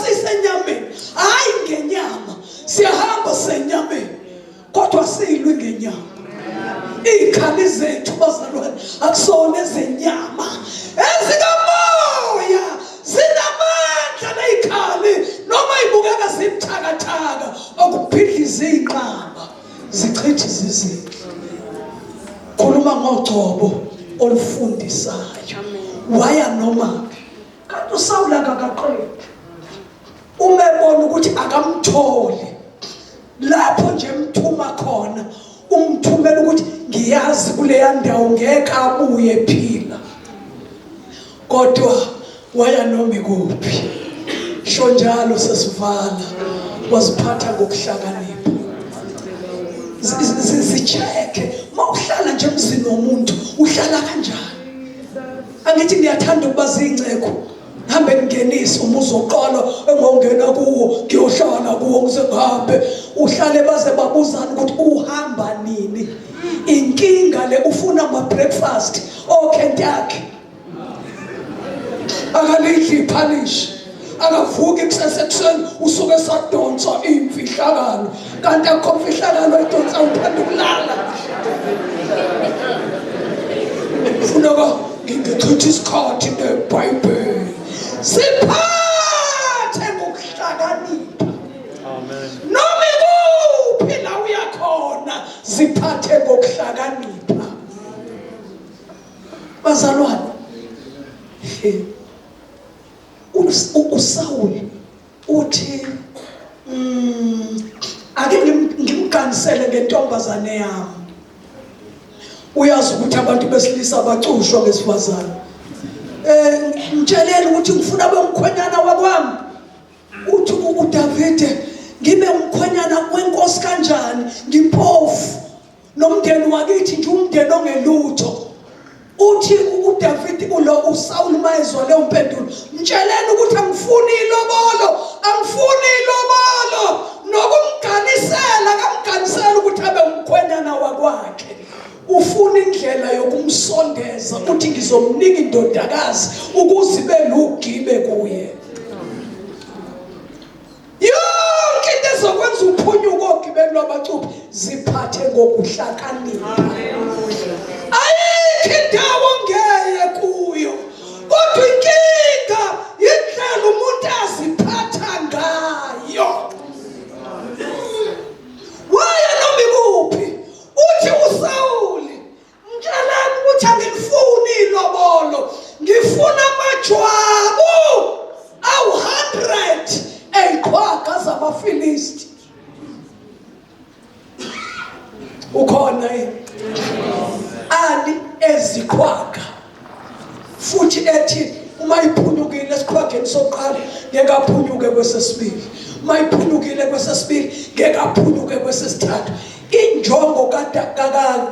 sisenyameni, hayi ngenyama. Sihamba senyameni kodwa silwi ngenyama. Izikhali zethu bazalwane akusona ezenyama, ezikamoya zinamandla nezikhali noma ibukeka ngogcobo olufundisayo. Waya noma kanti uSawule akaqedi. Uma ebona ukuthi akamtholi lapho nje emthuma khona, umthumela ukuthi ngiyazi kuleya ndawo ngeke abuye ephila. Kodwa waya noma ikuphi. Sho njalo sesivala waziphatha ngokuhlakanipha. Zicheke mawuhlala nje emzini womuntu uhlala kanjani. Angithi ngiyathanda ukuba zingceko hambe ngingenise umuzi oqala engongena kuwo ngiyohlala kuwo ngize ngabe uhlale baze babuzana ukuthi uhamba nini. Inkinga le ufuna ama breakfast Kentucky akalidli iphalishi akavuki kusesekuseni usuke sadonsa imfihlakalo kanti akho mfihlakalo edonsa uthanda ukulala. Funeka ngingechitha isikhathi neBhayibheli. Siphathe ngokuhlakanipha. Amen. Noma ikuphi la uyakhona siphathe ngokuhlakanipha. Bazalwane, uSawule uthi ake ngimkansele ngentombazane yami. Uyazi ukuthi abantu besilisa bacushwa ngesifazane. Ngitshelele ukuthi ngifuna bengkhonyana wakwami. Uthi uDavide ngibe umkhonyana wenkosi kanjani ngimpofu nomndeni wakithi nje umndeni ongelutho. Uthi uDavide uSawule mayezwa leyo mpendulo ngitshelele ukuthi angifuni ilobolo nokumganisela kamganisela ukuthi abe umkhonyana wakwakhe. Ufuna indlela yokumsondeza ukuthi ngizomnika indodakazi ukuze ibe lugibe kuye. Yonke into ezokwenza uphunyuko ogibeni lwabacuphi ziphathe ngokuhlakanipha. Ayikho indawo ngeke kuyo kodwa inkinga indlela umuntu aziphatha ngayo. Waya noma ikuphi uthi uSawule ngitshelani ukuthi angifuni ilobolo ngifuna amajwabu awu-100 ey'qhwaga zamaFilisti. Ukhona ani eziqhwaga futhi ethi uma iphunyukile esiqhwageni sokuqala ngeke aphunyuke kwesesibili, uma iphunyukile kwesesibili ngeke aphunyuke kwesesithathu. Injongo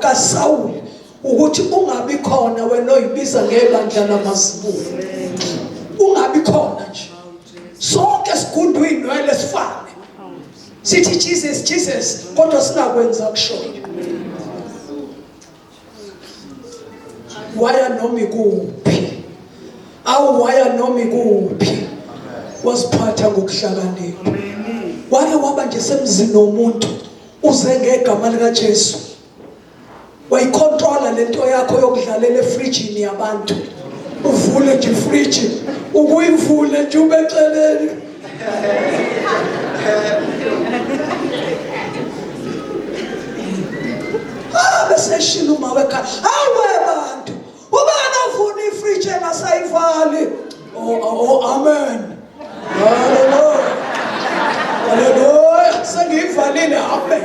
kaSawule ukuthi ungabi khona wena oyibiza ngebandla lamazibulo, ungabi khona nje sonke sigundwini wele sifane sithi Jesus Jesus kodwa singakwenza kushoyo. Waya noma ikuphi waya noma ikuphi wasiphatha ngokuhlakanipha. Wake waba nje semzini womuntu uze ngegama lika Jesu wayicontrola lento yakho yokudlalela efrijini yabantu. Uvule nje ifriji ukuyivule nje ubeceleni. Bese shila uma weka awe bantu ubani afuna ifriji engasayivali. Amen. Hallelujah. Hallelujah. Sengivalile amen.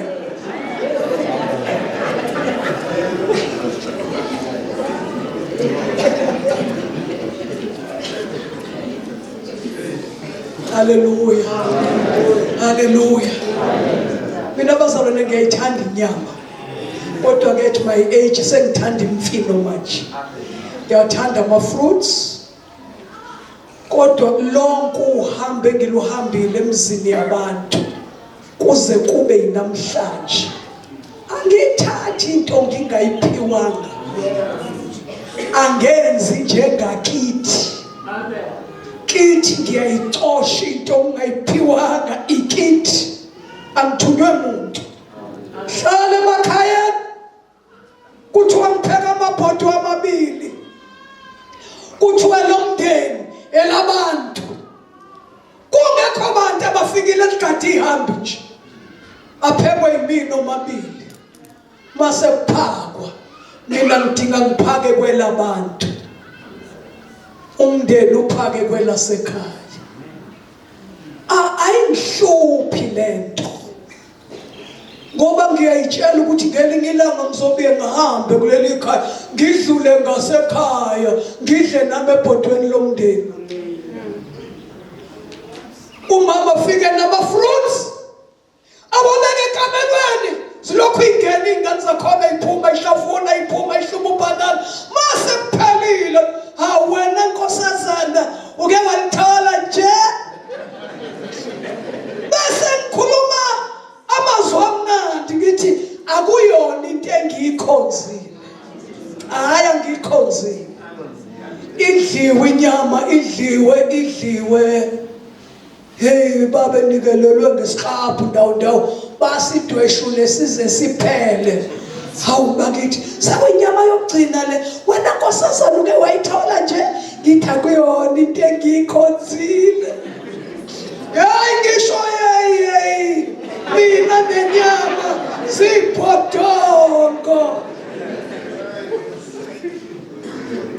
Hallelujah. Hallelujah. Mina bazalwane ngiyayithanda inyama. Kodwa ke at my age sengithanda imfino manje. Ngiyathanda ama fruits. Kodwa lonke uhambe ngiluhambile emzini yabantu kuze kube namhlanje. Angithathi into ngingayiphiwanga. Angenzi njengakithi. Amen. Kithi ngiyayixosha into ungayiphiwanga ikithi. Angithunywe umuntu. Hlala emakhaya kuthiwa ngipheka amabhodo amabili. Kuthiwa lomndeni elabantu. Kungekho abantu abafikile eligadi ihambi nje. Aphekwe imino amabili. Mase kuphakwa mina ngidinga ngiphake kwelabantu, umndeni uphake kwelasekhaya. Ayingihluphi lento, ngoba ngiyayitshela ukuthi ngelinye ilanga ngizobuye ngihambe kuleli khaya, ngidlule ngasekhaya, ngidle nami ebhodweni lomndeni. Umama fike nama-fruits ababeke ekamelweni, zilokhu ingena iy'ngane zakhona iphuma ihlafuna, iphuma ihluma ubhanana. Mase kuphelile, wena nkosazana uke walithola nje. Bese ngikhuluma amazwi amnandi ngithi akuyona into engiyikhonzile. Hayi angiyikhonzile. Idliwe inyama, idliwe. Hey babe nikelelwe ngesiqaphu ndawo basidweshule size siphele. Hawu bakithi sakuyinyama yokugcina le, wena nkosazana uke wayithola nje. Ngithi akuyona into engiyikhonzile. Hayi ngisho mina nenyama sibhodongo.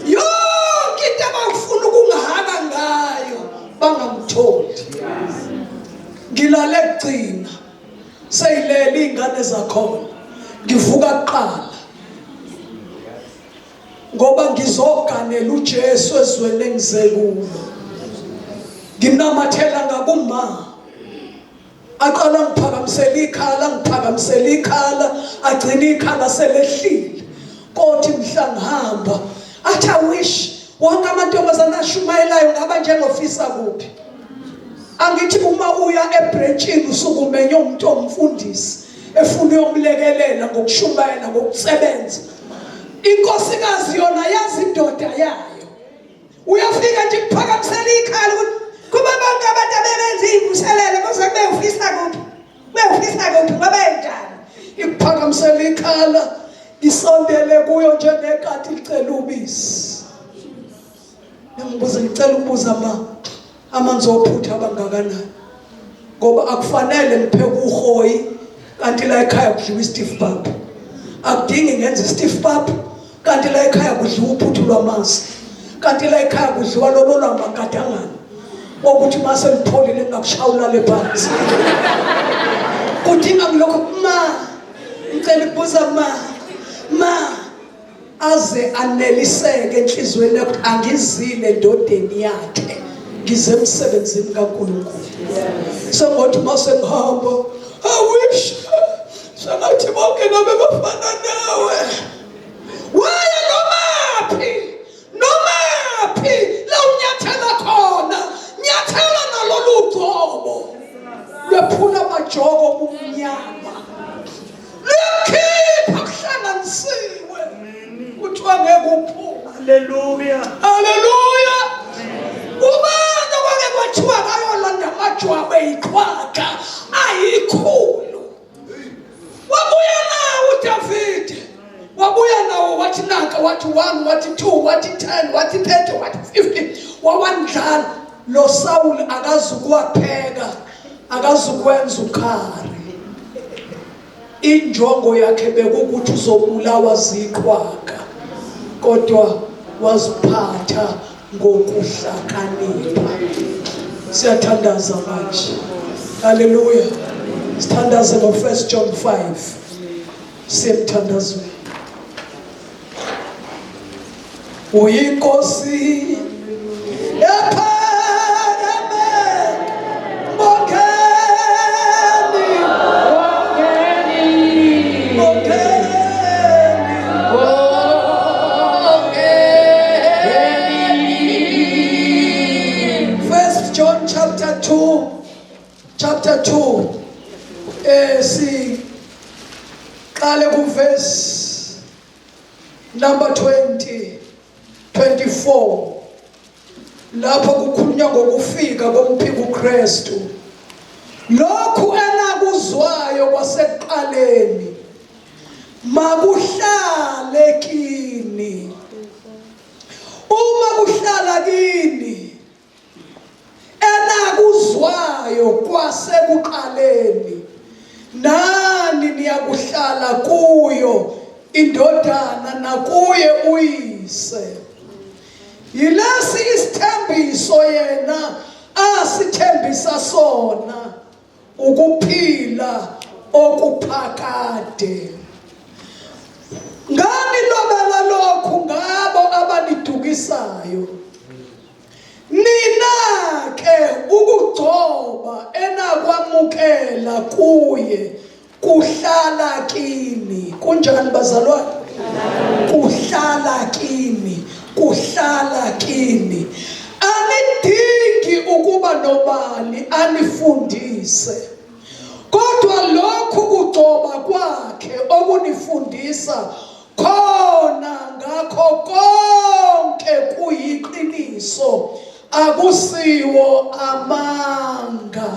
Yonke into abafuna ukungahaka ngayo bangamtholi. Ngilale kugcina seyilele iy'ngane zakhona, ngivuka kuqala ngoba ngizoganela uJesu ezweni engize kulo. Nginamathela ngakuma, aqala ngiphakamisela ikhala, agcina ikhala selehlile. Kothi mhla ngihamba athi awish wonke amantombazane ashumayelayo ngaba njengofisa kuphi. Angithi uma uya ebranchini usukumenya umuntu omfundisi efuna uyomlekelela ngokushumayela ngokusebenza, inkosikazi yona yazi indoda yayo. Uyafika nje kuphakamisela ikhala ukuthi kuba bonke abantu abebenza iy'vuselele kuze beyofisa kuphi ngoba enjani. Ikuphakamisela ikhala, isondele kuyo njengekati licela ubisi. Ngicela ukubuza amanzi ophutha abangakanani, ngoba akufanele ngipheke uhoyi kanti la ekhaya kudliwa istiff pap. Akudingi ngenze istiff pap kanti la ekhaya kudliwa uphuthu lwamasi, kanti la ekhaya kudliwa lolo lwamakadangana ukuthi mase lipholile ngakushawula le phansi. Kudinga ngilokho ngicela ukubuza ma aze aneliseke enhlizweni ukuthi angizile endodeni yakhe, ngize emsebenzini kaNkulunkulu. Sengothi mase ngihamba, awish sengathi bonke ngabe bafana nawe. Waya nomaphi la unyathela khona, nyathela nalolu gcobo lwephula amajoko obumnyama, luyakhipha kuhlanganisiwe kuthiwa ngeke uphume. Haleluya. Ubani okwake kwathiwa kayolanda amajwabu eyiqhwaga ayikhulu? Wabuya nawo uDavide, wabuya nawo wathi nanka, wathi 1, wathi 2, wathi 10, wathi 30, wathi 50. Wawandlala lo Sawuli akazukuwapheka, akazukwenza ukhari. Injongo yakhe bekukuthi uzobulawa ziqhwaga, kodwa waziphatha ngokuhlakanipha. Siyathandaza manje. Haleluya. Sithandaze ngo1 John 5. Siyamthandazwe. Uyinkosi chapter 2 siqale kuverse number 24 lapho kukhulunywa ngokufika komphiko uKristu. Lokhu enakuzwayo kwasekuqaleni makuhlale kini. Uma kuhlala kini enakuzwayo kwasekuqaleni, nani niyakuhlala kuyo indodana nakuye uyise. Yilesi isithembiso yena asithembisa sona, ukuphila okuphakade. Ngani lobela lokhu ngabo abanidukisayo? Nina ke ukugcoba enakwamukela kuye kuhlala kini. Kunjani bazalwane? Kuhlala kini, kuhlala kini. Anidingi ukuba nobani anifundise, kodwa lokhu kugcoba kwakhe okunifundisa khona ngakho konke kuyiqiniso, akusiwo amanga.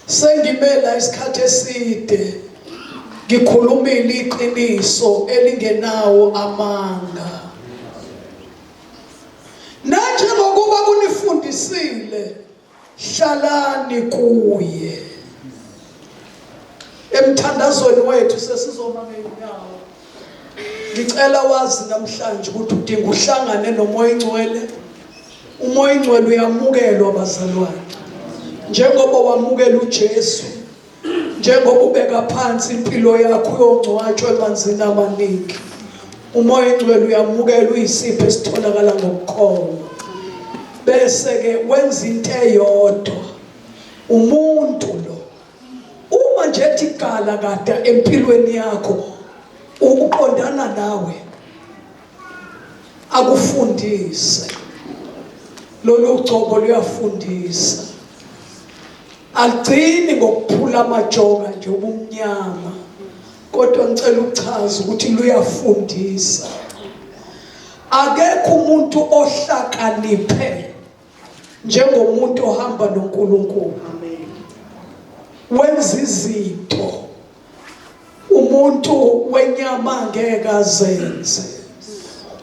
Sengimela isikhathi eside ngikhulumile iqiniso elingenawo amanga. Nanje ngokuba kunifundisile, hlalani kuye. Emthandazweni wethu sesizoma ngeenyawo, ngicela wazi namhlanje ukuthi udinga uhlangane nomoya ingcwele. Umoya ingcwele uyamukelwa bazalwane, njengoba wamukela uJesu, njengoba ubeka phansi impilo yakho uyongcwatshwa emanzini amaningi. Umoya ingcwele uyamukela, uyisipho esitholakala ngokukholwa. Bese ke wenza into eyodwa, umuntu lo uma nje ethi gala kade empilweni yakho uqondana nawe, akufundise. Lolu gcobo luyafundisa, agcini ngokuphula amajoka nje ubumnyama, kodwa ngicela ukuchaza ukuthi luyafundisa. Akekho umuntu ohlakaniphe njengomuntu ohamba noNkulunkulu. Wenza izinto umuntu wenyama angeke azenze.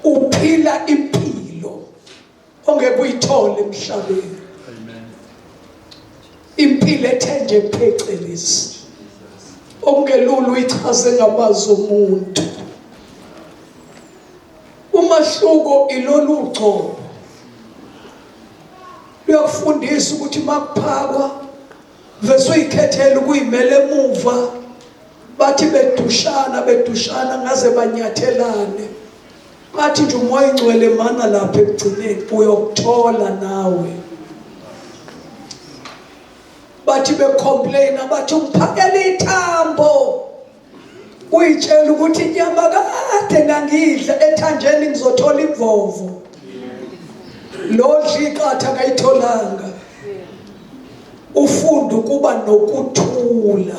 Uphila impilo ongeke uyithole emhlabeni. Impilo ethenje phecelezi, okungelula uyichaze ngamazwi omuntu. Umahluko ilolu gcobo luyakufundisa ukuthi makuphakwa vese uyikhethela ukuyimela emuva. Bathi bedushana ngaze banyathelane. Bathi nje umoya ingcwele mana lapha ekugcineni uyokuthola nawe. Bathi becomplaina, bathi umphakela ithambo, uyitshela ukuthi inyama kade ngangidla ethanjeni ngizothola imvovo. Lodla iqatha akayitholanga. Ufunda ukuba nokuthula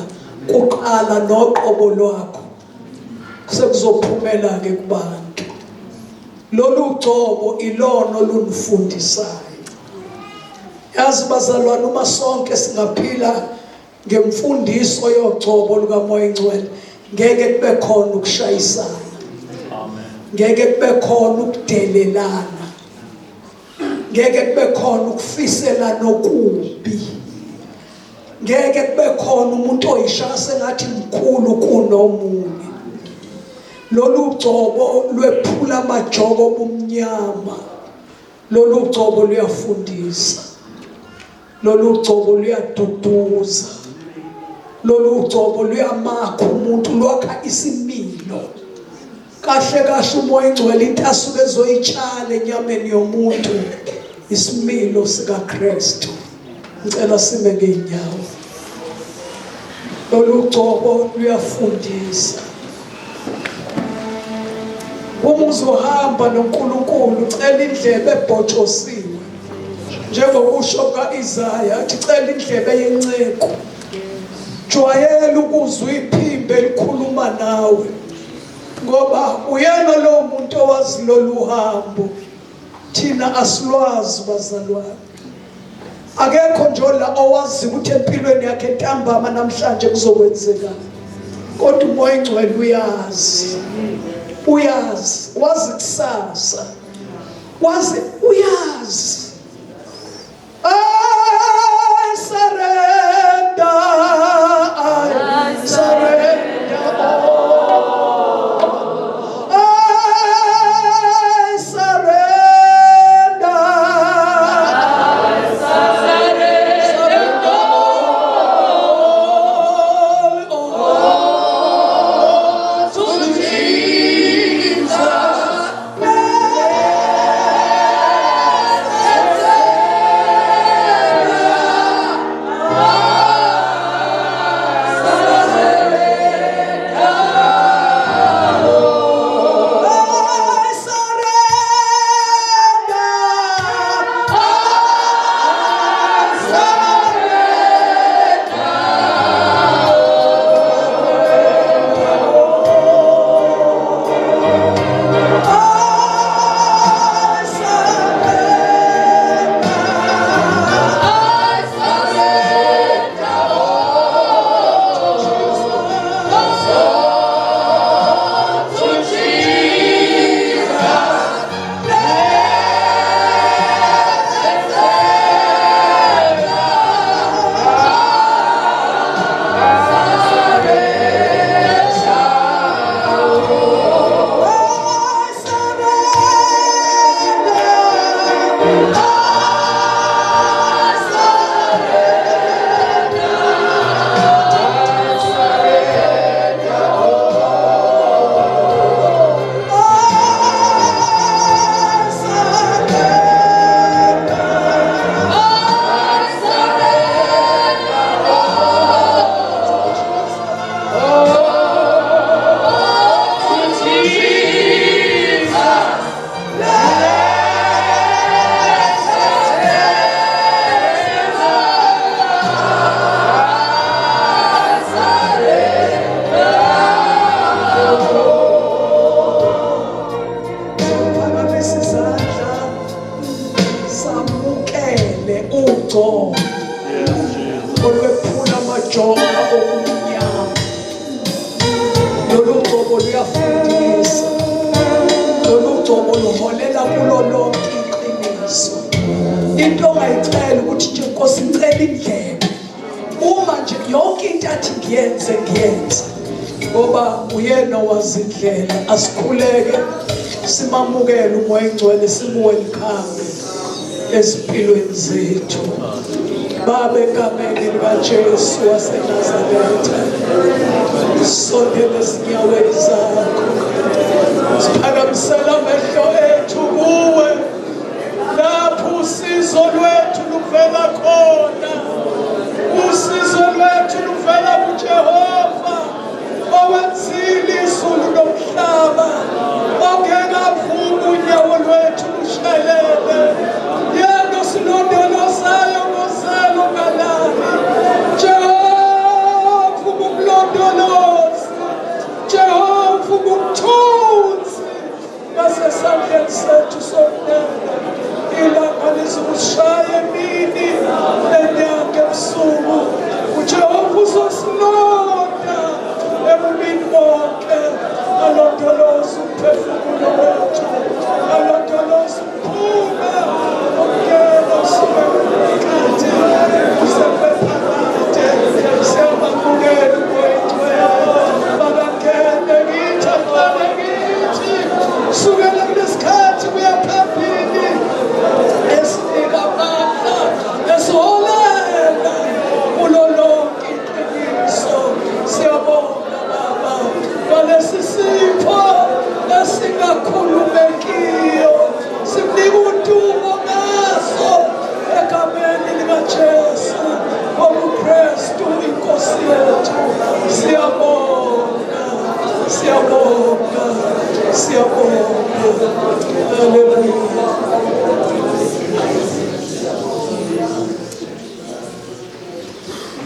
kuqala noqobo lwakho, sekuzophumela ke kubantu. Lolu gcobo ilona olunifundisayo. Yazi bazalwane, uma sonke singaphila ngemfundiso yogcobo lukamoya ingcwele, ngeke kube khona ukushayisana. Amen. Ngeke kube khona ukudelelana. Ngeke kube khona ukufiselana okubi. Ngeke kube khona umuntu oyishaya sengathi mkhulu kunomunye. Lolu gcobo lwephula amajoko obumnyama. Lolu gcobo luyafundisa. Lolu gcobo luyaduduza. Lolu gcobo luyamakha umuntu, lwakha isimilo. Kahle kahle umoya ingcwele into asuke ezoyitshala enyameni yomuntu, isimilo sikaKristu. Ngicela sime ngeenyawo. Lolu gcobo luyafundisa. Uma uzohamba noNkulunkulu, cela indlebe ebhotshosiwe, njengokusho kaIsaya athi cela indlebe yenceku. Jwayela ukuzwa iphimbo elikhuluma nawe, ngoba uyena lo muntu owazi lolu hambo, thina asilwazi bazalwane. Akekho nje la owazi ukuthi empilweni yakhe ntambama namhlanje kuzokwenzekani, kodwa umoya ingcwele uyazi. Uyazi, wazi kusasa, wazi uyazi. I surrender all. gcobo olwephula amajongo obumnyama. Lolu gcobo luyafundisa, lolu gcobo luholela kulo lonke iqiniso. Into ongayicela ukuthi nje Nkosi ngicela indlela, uma nje yonke into athi ngiyenze ngiyenze, ngoba uyena wazi indlela. Asikhuleke simamukele umoya engcwele, simu-welcome ezimpilweni zethu. Baba, egameni likaJesu waseNazaretha, sondele ezinyaweni zakho, siphakamisela amehlo ethu kuwe, lapho usizo lwethu luvela khona. Usizo lwethu luvela kuJehova owenzile izulu nomhlaba, ongeke avune unyawo lwethu lushelele. Yena osilondolozayo ngozelo ngalali. Jehova umlondolozi, Jehova umthunzi ngasesandleni sethu sonene. Ilanga lizokushaya emini nenyanga ebusuku, uJehova uzosilonda ebubini bonke. Alondoloze umphefumulo wethu, alondoloze ukuphuma okungena usuke phakathi usephakathi. Siyabamukela umoya bakangene kithi, afane kithi sukela kulesikhathi kuya phambili, esinika amandla, esiholela kulo lonke iqiniso. Siyabonga Baba ngalesi sipho esingakhulumekiyo, simnika udumo ngaso egameni likaJesu ngobuKristu iNkosi yethu. Siyabonga, siyabonga, siyabonga. Haleluya.